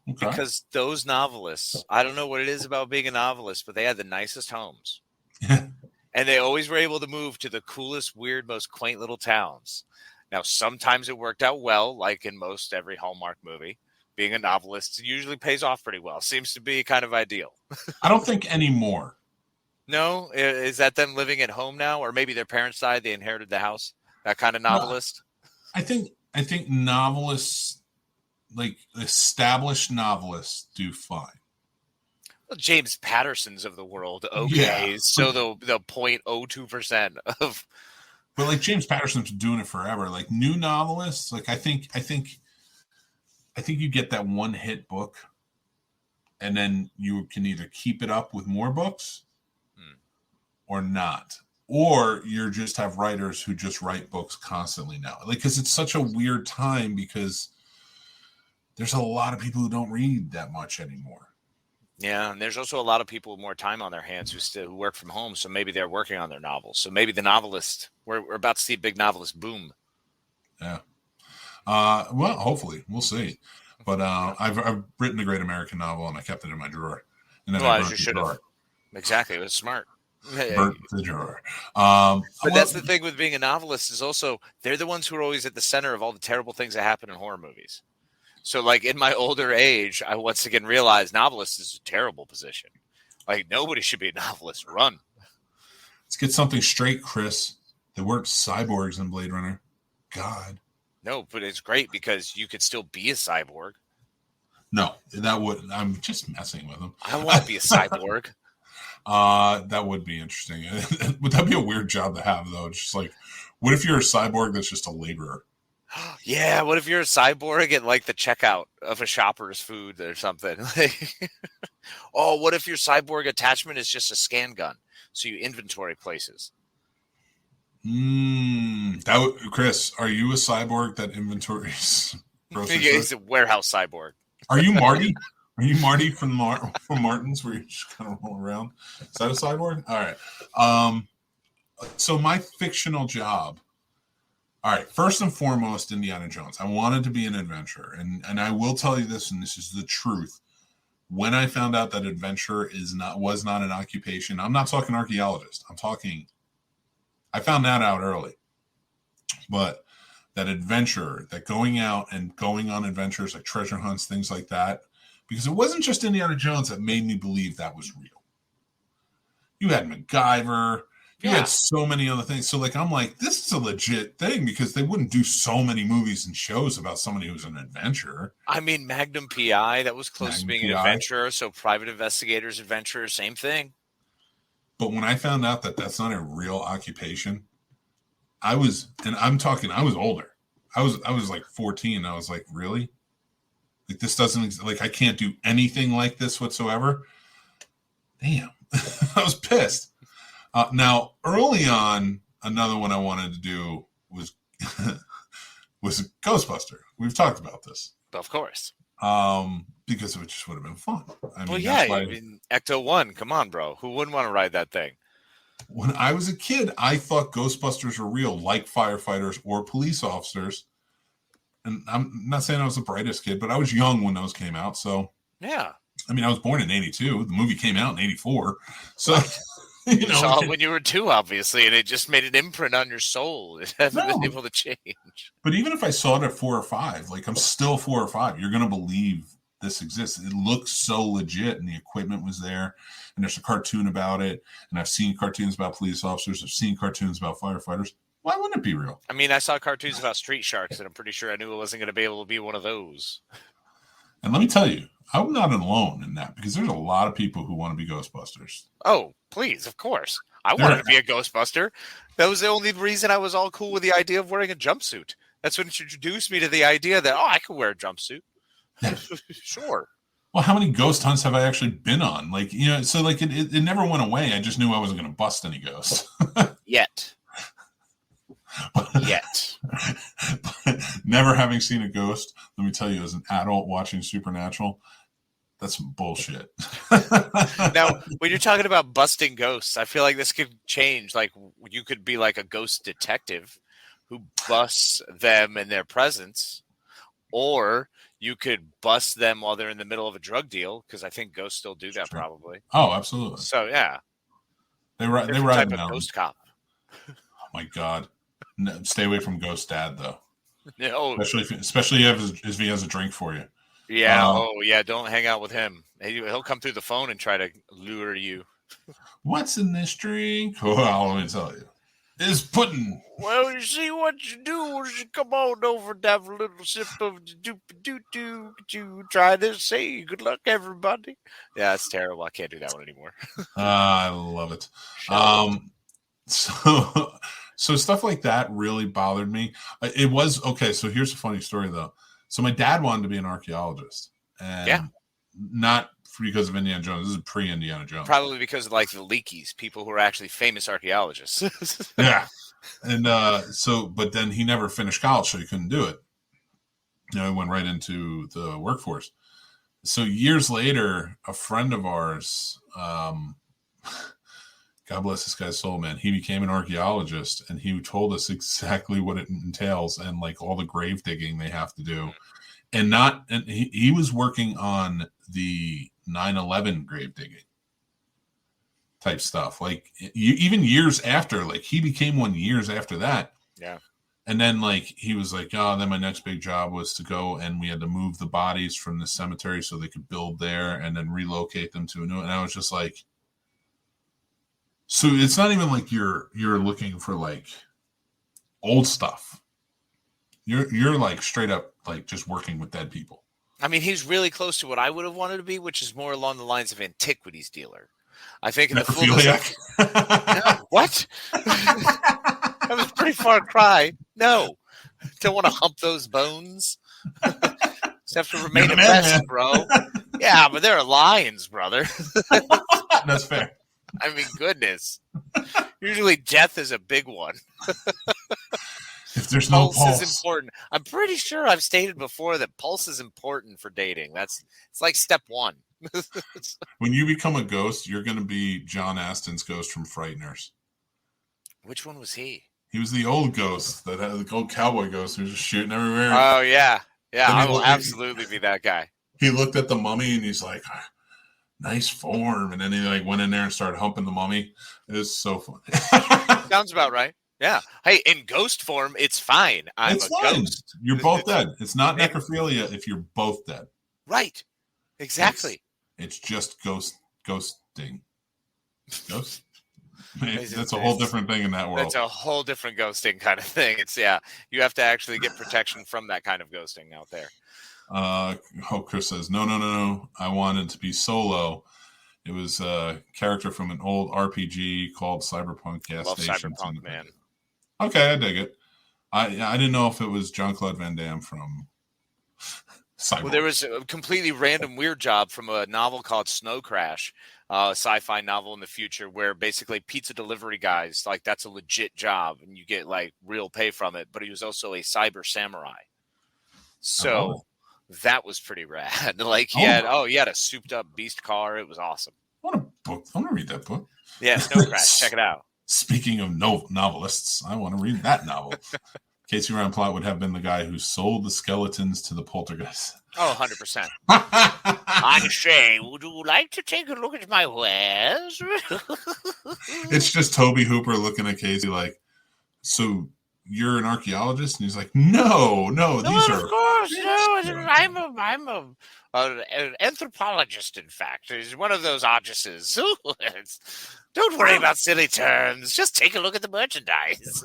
Okay. Because those novelists, I don't know what it is about being a novelist, but they had the nicest homes. And they always were able to move to the coolest, weird, most quaint little towns. Now, sometimes it worked out well, like in most every Hallmark movie. Being a novelist usually pays off pretty well. Seems to be kind of ideal. I don't think anymore. No? Is that them living at home now? Or maybe their parents died, they inherited the house? That kind of novelist? No, I think novelists, like established novelists, do fine. Well, James Patterson's of the world, okay. Yeah. So the 0.02% of... But like James Patterson's been doing it forever. Like new novelists, like I think you get that one hit book, and then you can either keep it up with more books, or not. Or you just have writers who just write books constantly now. Like, because it's such a weird time because there's a lot of people who don't read that much anymore. Yeah, and there's also a lot of people with more time on their hands who work from home, so maybe they're working on their novels. So maybe the novelist, we're about to see a big novelist boom. Yeah. Well, hopefully, we'll see. But I've written a great American novel, and I kept it in my drawer. And then I burnt the drawer. Exactly, it was smart. Burnt the drawer. But that's the thing with being a novelist is also they're the ones who are always at the center of all the terrible things that happen in horror movies. So, like, in my older age, I once again realized novelist is a terrible position. Like, nobody should be a novelist. Run. Let's get something straight, Chris. There weren't cyborgs in Blade Runner. God. No, but it's great because you could still be a cyborg. No, that would. I'm just messing with them. I want to be a cyborg. That would be interesting. Would that be a weird job to have, though? It's just like, what if you're a cyborg that's just a laborer? Yeah, what if you're a cyborg at like the checkout of a shopper's food or something? Oh, what if your cyborg attachment is just a scan gun, so you inventory places? Chris, are you a cyborg that inventories? He's a warehouse cyborg. Are you Marty? Are you Marty from Martin's, where you just kind of roll around? Is that a cyborg? All right. So my fictional job. All right, first and foremost, Indiana Jones. I wanted to be an adventurer, and I will tell you this, and this is the truth. When I found out that adventure was not an occupation, I'm not talking archaeologist. I found that out early. But that adventure, that going out and going on adventures like treasure hunts, things like that, because it wasn't just Indiana Jones that made me believe that was real. You had MacGyver. You had so many other things. So, like, I'm like, this is a legit thing because they wouldn't do so many movies and shows about somebody who's an adventurer. I mean, Magnum P.I., that was close to being an adventurer. So, private investigators, adventurer, same thing. But when I found out that that's not a real occupation, I was older. I was like 14. I was like, really? Like, this doesn't, like, I can't do anything like this whatsoever. Damn. I was pissed. Now, early on, another one I wanted to do was Ghostbuster. We've talked about this. Of course. Because it just would have been fun. I mean, Ecto 1, come on, bro. Who wouldn't want to ride that thing? When I was a kid, I thought Ghostbusters were real, like firefighters or police officers. And I'm not saying I was the brightest kid, but I was young when those came out. So, yeah. I mean, I was born in 82. The movie came out in 84. So... You saw it when you were 2, obviously, and it just made an imprint on your soul. It hasn't been able to change. But even if I saw it at 4 or 5, like, I'm still 4 or 5. You're going to believe this exists. It looks so legit, and the equipment was there, and there's a cartoon about it, and I've seen cartoons about police officers. I've seen cartoons about firefighters. Why wouldn't it be real? I mean, I saw cartoons about street sharks, and I'm pretty sure I knew I wasn't going to be able to be one of those. And let me tell you, I'm not alone in that because there's a lot of people who want to be Ghostbusters. Oh, please, of course. I wanted to be a Ghostbuster. That was the only reason I was all cool with the idea of wearing a jumpsuit. That's what introduced me to the idea that, I could wear a jumpsuit. Sure. Well, how many ghost hunts have I actually been on? Like, so like it never went away. I just knew I wasn't going to bust any ghosts. Yet. Never having seen a ghost, let me tell you, as an adult watching Supernatural, that's some bullshit. Now, when you're talking about busting ghosts, I feel like this could change. Like, you could be like a ghost detective who busts them in their presence, or you could bust them while they're in the middle of a drug deal, because I think ghosts still do that probably. Oh, absolutely. So, yeah. They ride type them of ghost cop. Oh, my God. No, stay away from Ghost Dad, though. No. Especially if he has a drink for you. Yeah. Don't hang out with him. He'll come through the phone and try to lure you. What's in this drink? Well, let me tell you. It's pudding. Well, you see, what you do is you come on over and have a little sip of do try this. Say good luck, everybody. Yeah, it's terrible. I can't do that one anymore. I love it. So stuff like that really bothered me. It was okay. So here's a funny story though. So my dad wanted to be an archaeologist, and not because of Indiana Jones. This is pre-Indiana Jones. Probably because of like the Leakeys, people who are actually famous archaeologists. Yeah. And but then he never finished college, so he couldn't do it. He went right into the workforce. So years later, a friend of ours, God bless this guy's soul, man, he became an archaeologist, and he told us exactly what it entails and like all the grave digging they have to do. And he was working on the 9/11 grave digging type stuff. Like even years after, like he became one years after that. Yeah. And then like he was like, oh, then my next big job was to go and we had to move the bodies from the cemetery so they could build there and then relocate them to a new. And I was just like, so it's not even like you're looking for like old stuff. You're like straight up like just working with dead people. I mean, he's really close to what I would have wanted to be, which is more along the lines of antiquities dealer. I think in the necrophiliac. No, what? That was a pretty far cry. No, don't want to hump those bones. Just have to remain impressed, bro. Yeah, but there are lions, brother. That's fair. I mean, goodness. Usually death is a big one. If there's no pulse is important. I'm pretty sure I've stated before that pulse is important for dating. It's like step one. When you become a ghost, you're going to be John Astin's ghost from Frighteners. Which one was he? He was the old ghost, that had the old cowboy ghost who was just shooting everywhere. Oh, yeah. Yeah, I will absolutely be that guy. He looked at the mummy and he's like, nice form. And then he like went in there and started humping the mummy. It was so funny. Sounds about right. Yeah. Hey, in ghost form, it's fine. It's fine. Ghost. You're both dead. It's not necrophilia if you're both dead. Right. Exactly. It's just ghosting. Ghost? That's a whole different thing in that world. That's a whole different ghosting kind of thing. It's you have to actually get protection from that kind of ghosting out there. Chris says, no. I wanted to be solo. It was a character from an old RPG called Cyberpunk Gas Love Station. Cyberpunk, man. Okay, I dig it. I didn't know if it was Jean-Claude Van Damme from Cyberpunk. Well, there was a completely random weird job from a novel called Snow Crash, a sci-fi novel in the future where basically pizza delivery guys, like that's a legit job and you get like real pay from it. But he was also a cyber samurai. So that was pretty rad. Like he had a souped up beast car. It was awesome. I want a book. I want to read that book. Yeah, Snow Crash. Check it out. Speaking of novelists, I want to read that novel. Casey Ryan Plott would have been the guy who sold the skeletons to the poltergeist. Oh, 100%. I say, would you like to take a look at my wares? It's just Toby Hooper looking at Casey like, so you're an archaeologist? And he's like, no, these are... Of course, no. I'm an anthropologist, in fact. He's one of those artists. Don't worry about silly terms. Just take a look at the merchandise.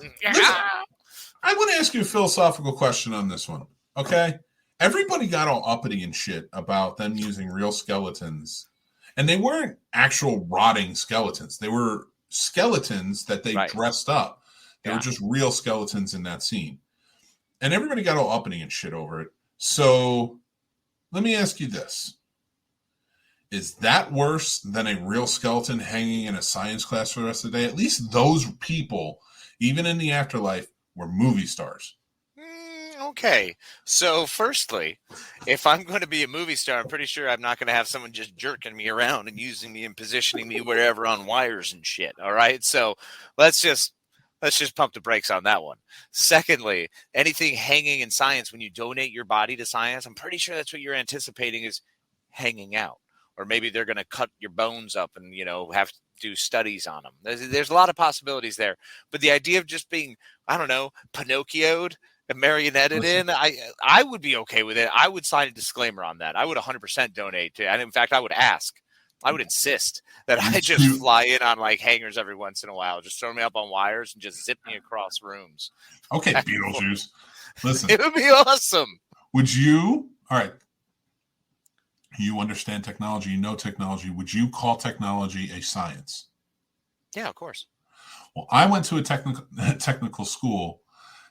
I want to ask you a philosophical question on this one, okay? Everybody got all uppity and shit about them using real skeletons. And they weren't actual rotting skeletons. They were skeletons that they dressed up. They were just real skeletons in that scene. And everybody got all uppity and shit over it. So let me ask you this. Is that worse than a real skeleton hanging in a science class for the rest of the day? At least those people, even in the afterlife, were movie stars. Okay. So firstly, if I'm going to be a movie star, I'm pretty sure I'm not going to have someone just jerking me around and using me and positioning me wherever on wires and shit. All right. So let's just pump the brakes on that one. Secondly, anything hanging in science, when you donate your body to science, I'm pretty sure that's what you're anticipating is hanging out. Or maybe they're going to cut your bones up and, have to do studies on them. There's a lot of possibilities there. But the idea of just being, I don't know, Pinocchioed and marionetted in, I would be okay with it. I would sign a disclaimer on that. I would 100% donate to, and in fact, I would ask. I would insist that I just fly in on like hangers every once in a while. Just throw me up on wires and just zip me across rooms. Okay, Beetlejuice. Listen. It would be awesome. Would you, all right, you understand technology, you know technology. Would you call technology a science? Yeah, of course. Well, I went to a technical school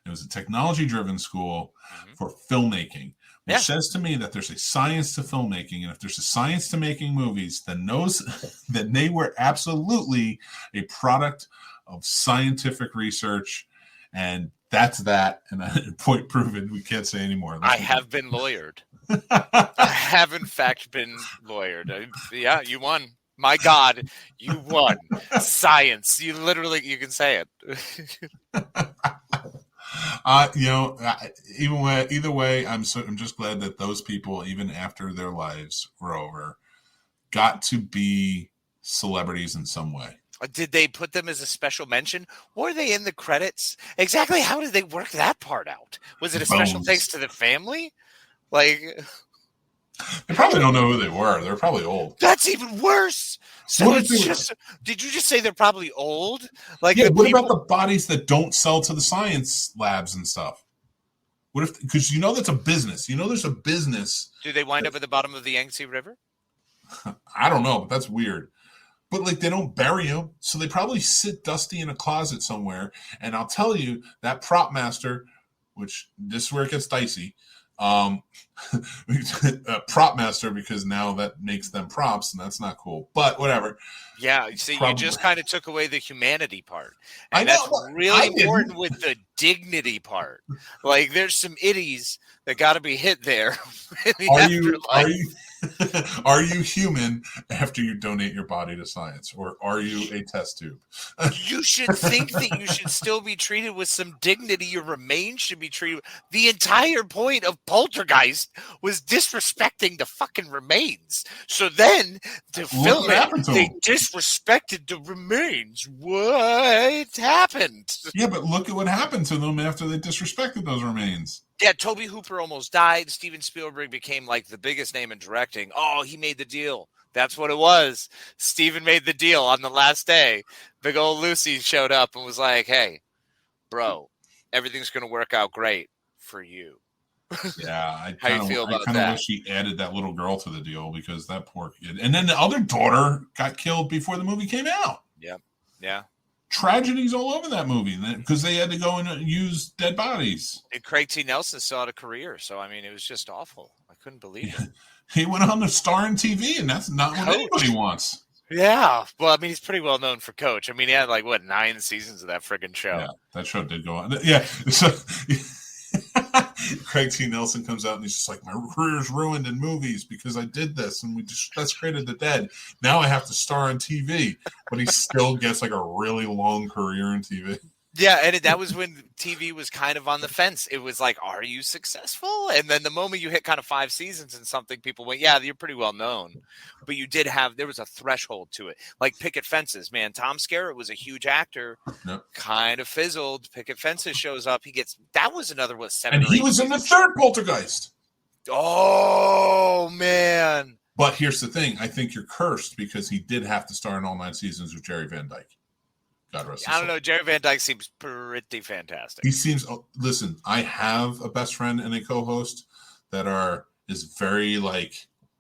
It was a technology-driven school for filmmaking, which says to me that there's a science to filmmaking, and if there's a science to making movies, then then they were absolutely a product of scientific research, and that's that. And point proven. We can't say anymore. I have been lawyered. I have in fact been lawyered. Yeah, you won. My God, you won. Science. You can say it. Either way, I'm just glad that those people, even after their lives were over, got to be celebrities in some way. Did they put them as a special mention? Were they in the credits? Exactly. How did they work that part out? Was it a special thanks to the family? Like, they probably don't know who they were. They're probably old. That's even worse. So it's just. Did you just say they're probably old? Like, yeah. What about the bodies that don't sell to the science labs and stuff? What if? Because that's a business. There's a business. Do they wind up at the bottom of the Yangtze River? I don't know, but that's weird. But they don't bury them, so they probably sit dusty in a closet somewhere. And I'll tell you that prop master, which this is where it gets dicey. Prop master, because now that makes them props, and that's not cool. But whatever. Yeah, see, you just kind of took away the humanity part, and that's really important with the dignity part. Like, there's some iddies that got to be hit there. Are you human after you donate your body to science, or are you a test tube? You should think that you should still be treated with some dignity. Your remains should be treated. The entire point of Poltergeist was disrespecting the fucking remains. So then, to film it, they disrespected the remains. What happened? Yeah, but look at what happened to them after they disrespected those remains. Yeah, Tobe Hooper almost died. Steven Spielberg became like the biggest name in directing. Oh, he made the deal. That's what it was. Steven made the deal on the last day. Big old Lucy showed up and was like, hey, bro, everything's going to work out great for you. Yeah, How you feel about that? I kind of wish he added that little girl to the deal, because that poor kid. And then the other daughter got killed before the movie came out. Yeah. Tragedies all over that movie because they had to go and use dead bodies. And Craig T. Nelson saw a career, so I mean, it was just awful. I couldn't believe it. He went on to star in TV, and that's not what anybody wants. Yeah, well, I mean, he's pretty well known for Coach. I mean, he had 9 seasons of that friggin' show. Yeah, that show did go on. Yeah, so Craig T. Nelson comes out and he's just like, my career's ruined in movies because I did this and we desecrated the dead. Now I have to star on TV, but he still gets a really long career in TV. Yeah, and that was when TV was kind of on the fence. It was like, are you successful? And then the moment you hit kind of 5 seasons and something, people went, yeah, you're pretty well known. But there was a threshold to it. Like Picket Fences, man. Tom Skerritt was a huge actor. Yep. Kind of fizzled. Picket Fences shows up. That was another, 7 and he was in the third Poltergeist. Oh, man. But here's the thing. I think you're cursed because he did have to star in all 9 seasons with Jerry Van Dyke. God rest his soul. I don't know. Jerry Van Dyke seems pretty fantastic. He seems. Listen, I have a best friend and a co-host that is very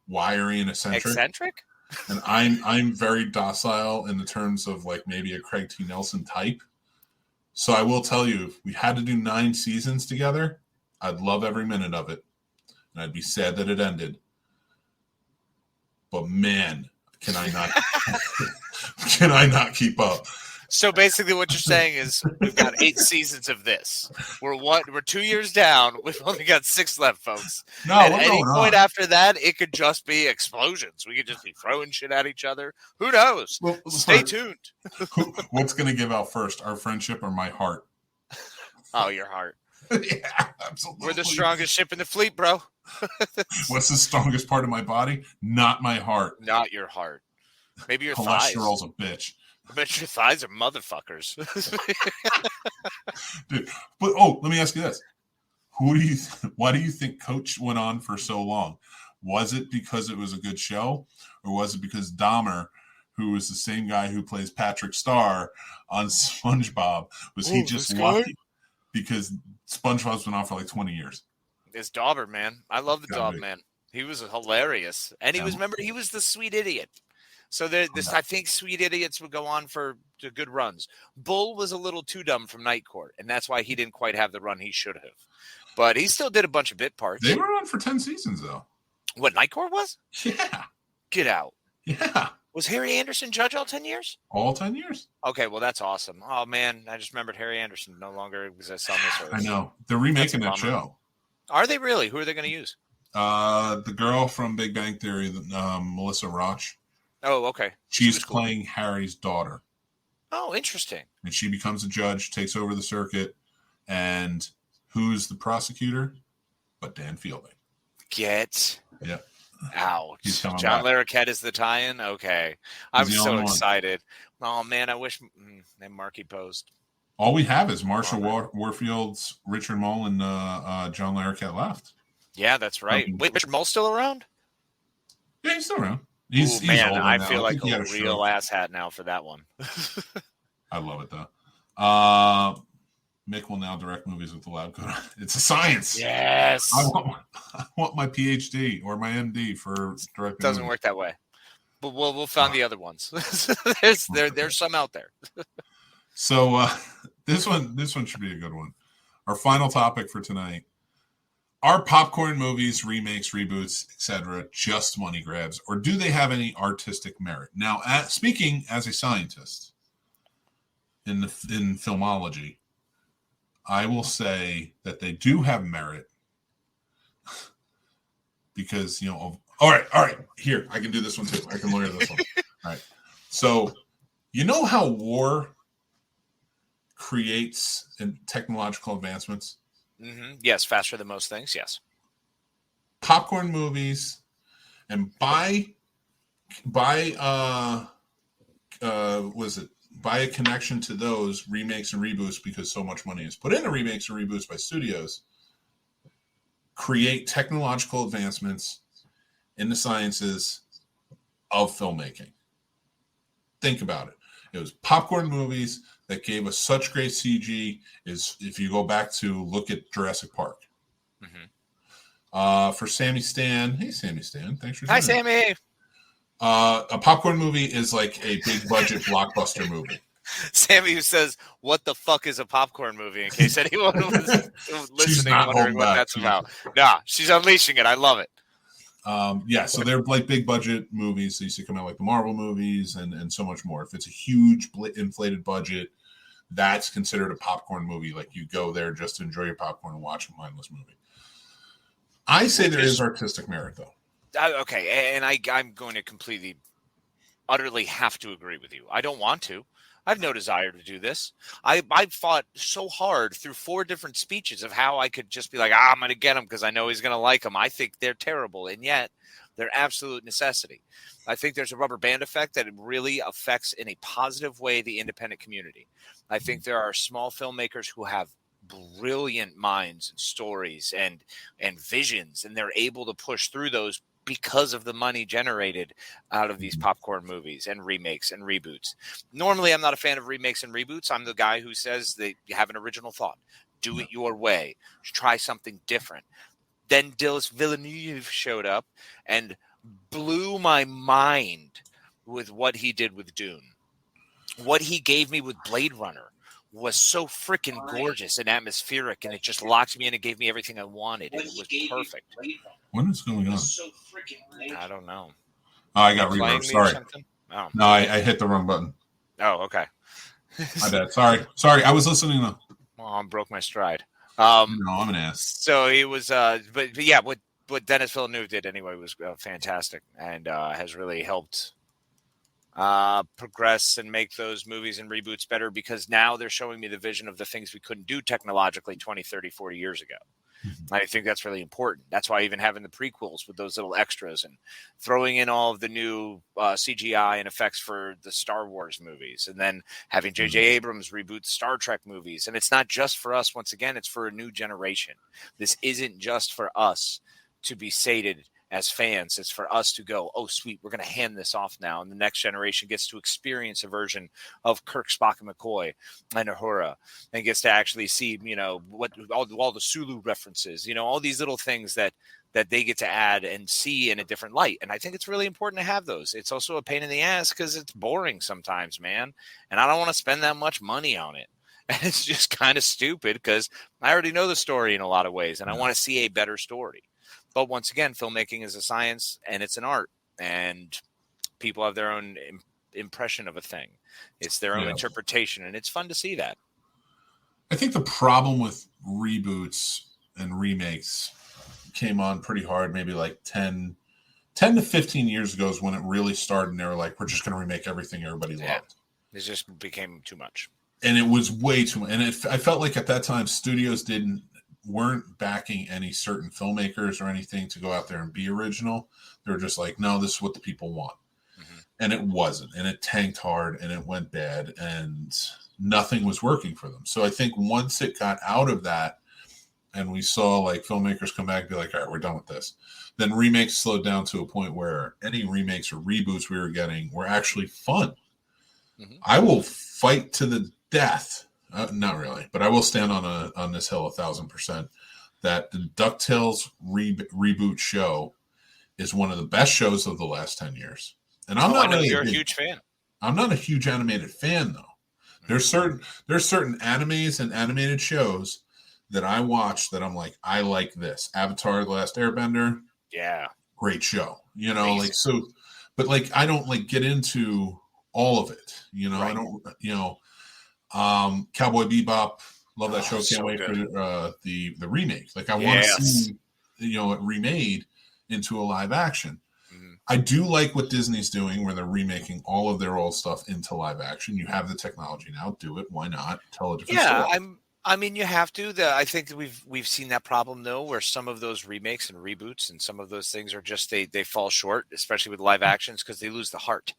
wiry and eccentric. Eccentric? And I'm very docile in the terms of maybe a Craig T. Nelson type. So I will tell you, if we had to do 9 seasons together, I'd love every minute of it, and I'd be sad that it ended. But man, can I not? Can I not keep up? So basically what you're saying is we've got 8 seasons of this. We're 2 years down. We've only got 6 left, folks. No, at any point after that, it could just be explosions. We could just be throwing shit at each other. Who knows? Well, stay tuned. What's going to give out first, our friendship or my heart? Oh, your heart. Yeah, absolutely. We're the strongest ship in the fleet, bro. What's the strongest part of my body? Not my heart. Not your heart. Maybe your thighs. Cholesterol's a bitch. I bet your thighs are motherfuckers. Dude, but let me ask you this: why do you think Coach went on for so long? Was it because it was a good show, or was it because Dahmer, who is the same guy who plays Patrick Star on SpongeBob, was he just lucky because SpongeBob's been on for 20 years? It's Dauber, man. I love the Dauber, man. He was hilarious, and he was the sweet idiot. So I think Sweet Idiots would go on for good runs. Bull was a little too dumb from Night Court, and that's why he didn't quite have the run he should have. But he still did a bunch of bit parts. They were on for 10 seasons, though. What, Night Court was? Yeah. Get out. Yeah. Was Harry Anderson judge all 10 years? All 10 years. Okay, well, that's awesome. Oh, man, I just remembered Harry Anderson no longer exists on this earth. I know. They're remaking that show. Are they really? Who are they going to use? The girl from Big Bang Theory, Melissa Roch. Oh, okay. She's playing Harry's daughter. Oh, interesting. And she becomes a judge, takes over the circuit, and who's the prosecutor? But Dan Fielding. Get out. He's coming John back. Larroquette is the tie-in? Okay. I'm so excited. Oh, man, I wish that Marky Post. All we have is Marsha Warfield's Richard Mole and John Larroquette left. Yeah, that's right. Wait, Richard Mole's still around? Yeah, he's still around. Man, older I now. feel like he a had real asshat now for that one. I love it, though. Mick will now direct movies with the lab coat on. It's a science. Yes. I want my PhD or my MD for directing. Doesn't work that way. But we'll find the other ones. There's some out there. So this one should be a good one. Our final topic for tonight. Are popcorn movies, remakes, reboots, etc., just money grabs, or do they have any artistic merit? Now, speaking as a scientist in filmology, I will say that they do have merit because, all right. Here, I can do this one too. I can lawyer this one. All right. So, you know how war creates technological advancements? Mm-hmm. Yes, faster than most things. Yes. Popcorn movies and buy a connection to those remakes and reboots, because so much money is put into remakes and reboots by studios, create technological advancements in the sciences of filmmaking. Think about it. It was popcorn movies that gave us such great CG. Is if you go back to look at Jurassic Park. Mm-hmm. For Sammy Stan, hey Sammy Stan, thanks for joining. Hi Sammy. A popcorn movie is like a big budget blockbuster movie. Sammy, who says, "What the fuck is a popcorn movie?" In case anyone was listening, wondering what that's about. Nah, she's unleashing it. I love it. So they're like big budget movies. They used to come out like the Marvel movies and so much more. If it's a huge inflated budget, that's considered a popcorn movie. Like you go there just to enjoy your popcorn and watch a mindless movie. I say there is artistic merit, though. Okay, and I'm going to utterly have to agree with you. I don't want to. I have no desire to do this. I fought so hard through 4 different speeches of how I could just be like, I'm going to get them because I know he's going to like them. I think they're terrible, and yet they're absolute necessity. I think there's a rubber band effect that really affects in a positive way the independent community. I think there are small filmmakers who have brilliant minds and stories and visions, and they're able to push through those because of the money generated out of these popcorn movies and remakes and reboots. Normally, I'm not a fan of remakes and reboots. I'm the guy who says that you have an original thought. Do it your way. Try something different. Then Denis Villeneuve showed up and blew my mind with what he did with Dune. What he gave me with Blade Runner was so freaking gorgeous and atmospheric, and it just locked me in and gave me everything I wanted, and it was perfect. What is going on? I don't know. Oh, I got reverb. Sorry. Oh. No, I hit the wrong button. Oh, okay. My bad. Sorry. I was listening. Well, I broke my stride. No, I'm an ass. So he was, but yeah, what Denis Villeneuve did anyway was fantastic, and has really helped progress and make those movies and reboots better, because now they're showing me the vision of the things we couldn't do technologically 20, 30, 40 years ago. Mm-hmm. I think that's really important. That's why even having the prequels with those little extras and throwing in all of the new CGI and effects for the Star Wars movies, and then having J.J. Abrams reboot Star Trek movies. And it's not just for us. Once again, it's for a new generation. This isn't just for us to be sated as fans. It's for us to go, oh, sweet, we're going to hand this off now. And the next generation gets to experience a version of Kirk, Spock, and McCoy and Uhura, and gets to actually see, what all the Sulu references, all these little things that they get to add and see in a different light. And I think it's really important to have those. It's also a pain in the ass because it's boring sometimes, man. And I don't want to spend that much money on it. And it's just kind of stupid because I already know the story in a lot of ways, and I want to see a better story. But once again, filmmaking is a science and it's an art, and people have their own impression of a thing. It's their own interpretation, and it's fun to see that. I think the problem with reboots and remakes came on pretty hard, maybe like 10 to 15 years ago is when it really started, and they were like, we're just going to remake everything everybody loved. It just became too much. And it was way too much. And I felt like at that time, studios weren't backing any certain filmmakers or anything to go out there and be original. They were just like, no, this is what the people want. Mm-hmm. And it wasn't. And it tanked hard and it went bad and nothing was working for them. So I think once it got out of that and we saw like filmmakers come back and be like, all right, we're done with this. Then remakes slowed down to a point where any remakes or reboots we were getting were actually fun. Mm-hmm. I will fight to the death. Not really, but I will stand on this hill 1,000% that the DuckTales reboot show is one of the best shows of the last 10 years. And I'm not really you're a huge fan. I'm not a huge animated fan though. Mm-hmm. There's certain animes and animated shows that I watch that I'm like, I like this. Avatar: The Last Airbender. Yeah. Great show. Like so, but like I don't like get into all of it. Right. I don't Cowboy Bebop, love that show. Can't so wait good. for the remake. Like I want to see it remade into a live action. Mm-hmm. I do like what Disney's doing where they're remaking all of their old stuff into live action. You have the technology now, do it. Why not? Tell a different story. I mean, you have to. I think that we've seen that problem though, where some of those remakes and reboots and some of those things are just they fall short, especially with live actions, because they lose the heart.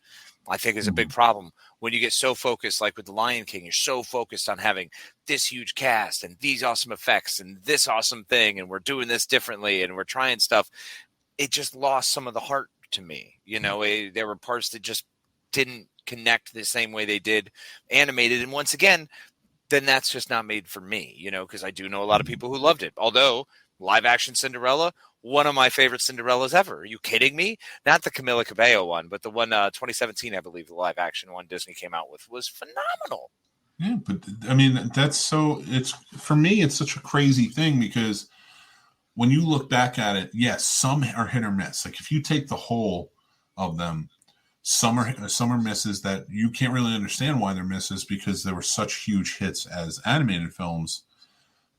I think is a big problem when you get so focused, like with The Lion King, you're so focused on having this huge cast and these awesome effects and this awesome thing, and we're doing this differently and we're trying stuff. It just lost some of the heart to me. There were parts that just didn't connect the same way they did animated. And once again, then that's just not made for me, because I do know a lot of people who loved it. Although live action Cinderella, one of my favorite Cinderellas ever. Are you kidding me? Not the Camila Cabello one, but the one 2017, I believe, the live action one Disney came out with was phenomenal. Yeah, but I mean, it's for me, it's such a crazy thing because when you look back at it, yes, some are hit or miss. Like if you take the whole of them, some are misses that you can't really understand why they're misses because there were such huge hits as animated films.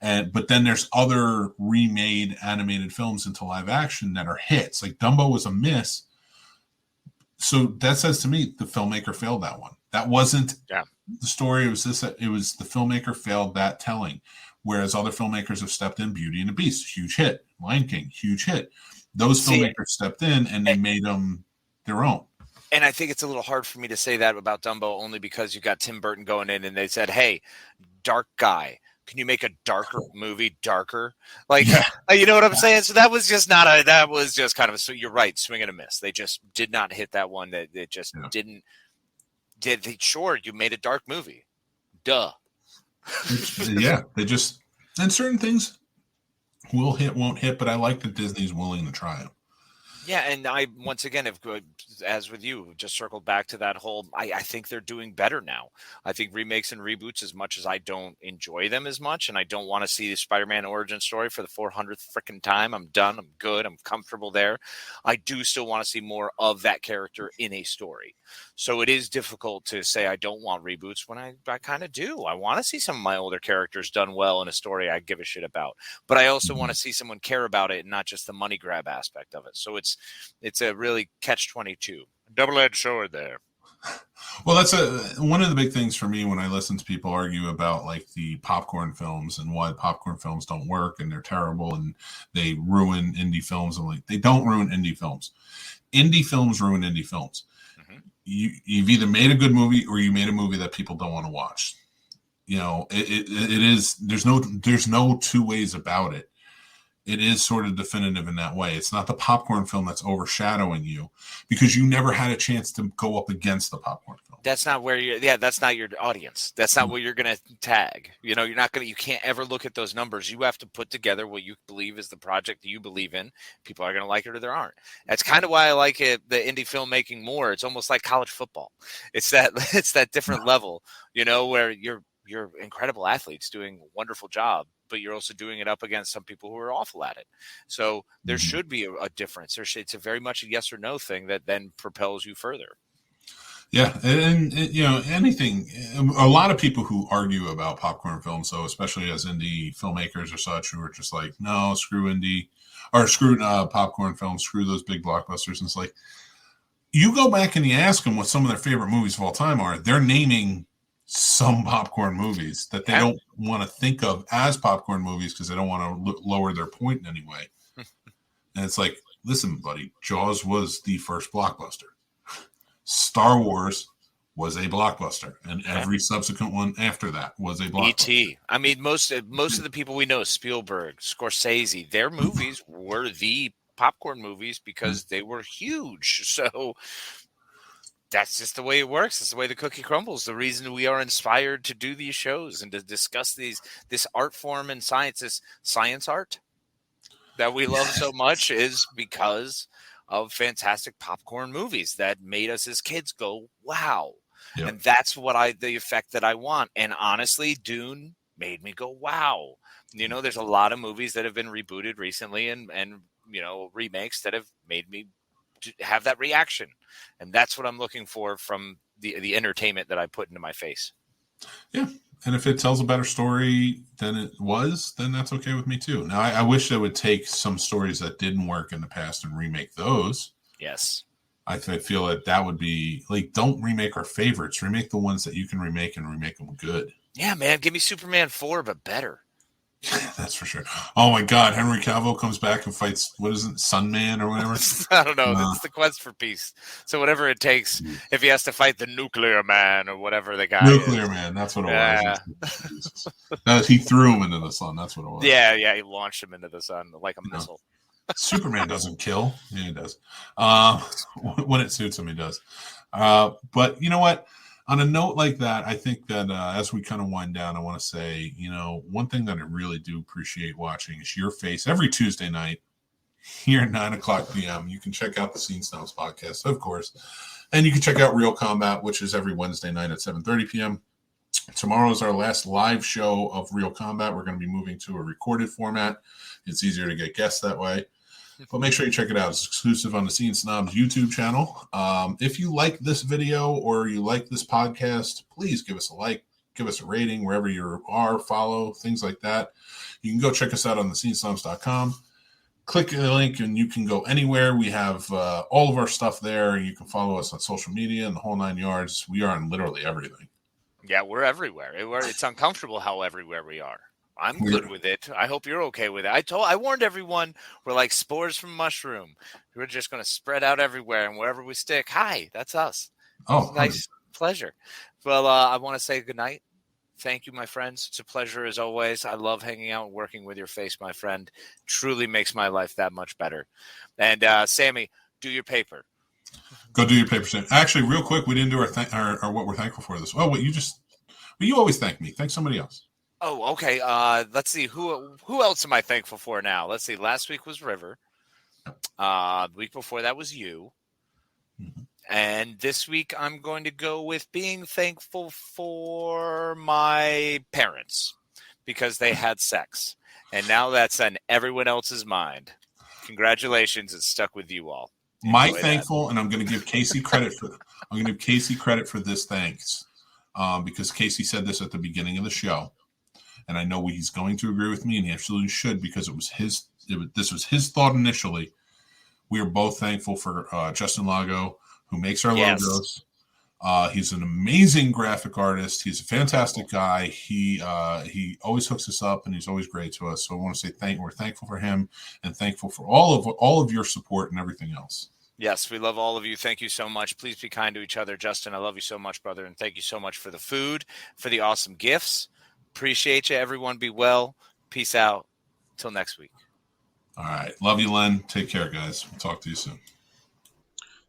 But then there's other remade animated films into live action that are hits. Like Dumbo was a miss. So that says to me the filmmaker failed that one. That wasn't the story. It was the filmmaker failed that telling. Whereas other filmmakers have stepped in. Beauty and the Beast, huge hit. Lion King, huge hit. Those filmmakers stepped in and they made them their own. And I think it's a little hard for me to say that about Dumbo only because you got Tim Burton going in and they said, hey, dark guy. Can you make a darker movie darker? You know what I'm saying? So that was just kind of you're right, swing and a miss. They just did not hit that one. That they just didn't. Sure, you made a dark movie. Duh. They just, and certain things will hit, won't hit, but I like that Disney's willing to try them. Yeah, and I once again have, as with you, just circled back to that whole. I think they're doing better now. I think remakes and reboots, as much as I don't enjoy them as much, and I don't want to see the Spider-Man origin story for the 400th freaking time. I'm done. I'm good. I'm comfortable there. I do still want to see more of that character in a story. So it is difficult to say I don't want reboots when I kind of do. I want to see some of my older characters done well in a story I give a shit about. But I also want to see someone care about it and not just the money grab aspect of it. So it's a really catch-22. Double-edged sword there. Well, that's one of the big things for me when I listen to people argue about like the popcorn films and why popcorn films don't work and they're terrible and they ruin indie films. I'm like, they don't ruin indie films. Indie films ruin indie films. Mm-hmm. You've either made a good movie or you made a movie that people don't want to watch. It is. There's no two ways about it. it is sort of definitive in that way. It's not the popcorn film that's overshadowing you because you never had a chance to go up against the popcorn film. That's not where that's not your audience. That's not what you're going to tag. You can't ever look at those numbers. You have to put together what you believe is the project that you believe in. People are going to like it or they aren't. That's kind of why I like it, the indie filmmaking more. It's almost like college football. It's that different level, where you're incredible athletes doing a wonderful job, but you're also doing it up against some people who are awful at it. So there should be a difference. It's a very much a yes or no thing that then propels you further. Yeah, and anything. A lot of people who argue about popcorn films, so especially as indie filmmakers or such, who are just like, no, screw indie or screw popcorn films, screw those big blockbusters. And it's like, you go back and you ask them what some of their favorite movies of all time are. They're naming some popcorn movies that they don't want to think of as popcorn movies because they don't want to lower their point in any way. And it's like, listen, buddy, Jaws was the first blockbuster. Star Wars was a blockbuster, and every subsequent one after that was a blockbuster. E.T. I mean, most of the people we know, Spielberg, Scorsese, their movies were the popcorn movies because they were huge. So that's just the way it works. That's the way the cookie crumbles. The reason we are inspired to do these shows and to discuss this art form and science art that we love so much is because of fantastic popcorn movies that made us as kids go, wow. Yep. And that's the effect that I want. And honestly, Dune made me go, wow. There's a lot of movies that have been rebooted recently and remakes that have made me have that reaction. And that's what I'm looking for from the entertainment that I put into my face. Yeah. And if it tells a better story than it was, then that's okay with me too. Now, I wish they would take some stories that didn't work in the past and remake those. Yes. I feel that would be like, don't remake our favorites. Remake the ones that you can remake and remake them good. Yeah, man. Give me Superman 4, but better. That's for sure. Oh my God, Henry Cavill comes back and fights, what is it, Sunman or whatever? I don't know. It's the quest for peace. So whatever it takes, if he has to fight the Nuclear Man or whatever the guy Nuclear is. Man, that's what it was. No, he threw him into the sun. That's what it was. Yeah, he launched him into the sun like a missile. Superman doesn't kill. Yeah, he does. When it suits him, he does. But you know what? On a note like that, I think that as we kind of wind down, I want to say, one thing that I really do appreciate watching is your face every Tuesday night here at 9:00 p.m. You can check out the Scene Snobs podcast, of course. And you can check out Real Combat, which is every Wednesday night at 7:30 p.m. Tomorrow is our last live show of Real Combat. We're going to be moving to a recorded format. It's easier to get guests that way. But make sure you check it out. It's exclusive on the Scene Snobs YouTube channel. If you like this video or you like this podcast, please give us a like, give us a rating wherever you are, follow, things like that. You can go check us out on thescenesnobs.com. Click the link and you can go anywhere. We have all of our stuff there. You can follow us on social media and the whole 9 yards. We are on literally everything. Yeah, we're everywhere. It's uncomfortable how everywhere we are. I'm good with it. I hope you're okay with it. I warned everyone we're like spores from mushroom. We're just going to spread out everywhere, and wherever we stick, hi, that's us. Oh, nice pleasure. Well, I want to say good night. Thank you, my friends. It's a pleasure as always. I love hanging out and working with your face, my friend. Truly makes my life that much better. And Sammy, do your paper. Go do your paper, Sam. Actually, real quick, we didn't do our what we're thankful for this. Oh, wait, you always thank me. Thank somebody else. Oh, okay. Let's see. Who else am I thankful for now? Let's see. Last week was River. The week before that was you. Mm-hmm. And this week I'm going to go with being thankful for my parents because they had sex. And now that's on everyone else's mind. Congratulations. It's stuck with you all. My thankful, and I'm going to give Casey credit for this thanks because Casey said this at the beginning of the show. And I know he's going to agree with me, and he absolutely should, because this was his thought initially. We are both thankful for Justin Lago, who makes our logos. He's an amazing graphic artist. He's a fantastic guy. He always hooks us up, and he's always great to us. So I want to say we're thankful for him, and thankful for all of your support and everything else. Yes, we love all of you. Thank you so much. Please be kind to each other. Justin, I love you so much, brother, and thank you so much for the food, for the awesome gifts. Appreciate you. Everyone be well. Peace out. Till next week. All right. Love you, Len. Take care, guys. We'll talk to you soon.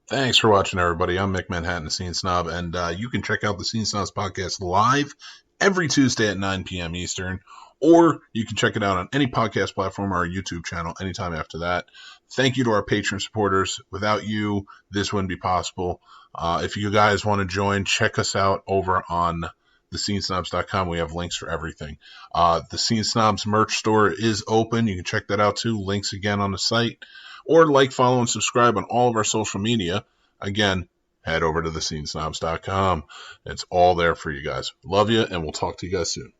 Thanks for watching, everybody. I'm Mick Manhattan, the Scene Snob, and you can check out the Scene Snobs podcast live every Tuesday at 9 p.m. Eastern, or you can check it out on any podcast platform or our YouTube channel anytime after that. Thank you to our Patreon supporters. Without you, this wouldn't be possible. If you guys want to join, check us out over on thescenesnobs.com. We have links for everything. The Scene Snobs merch store is open. You can check that out too. Links again on the site. Or follow, and subscribe on all of our social media. Again, head over to thescenesnobs.com. It's all there for you guys. Love you, and we'll talk to you guys soon.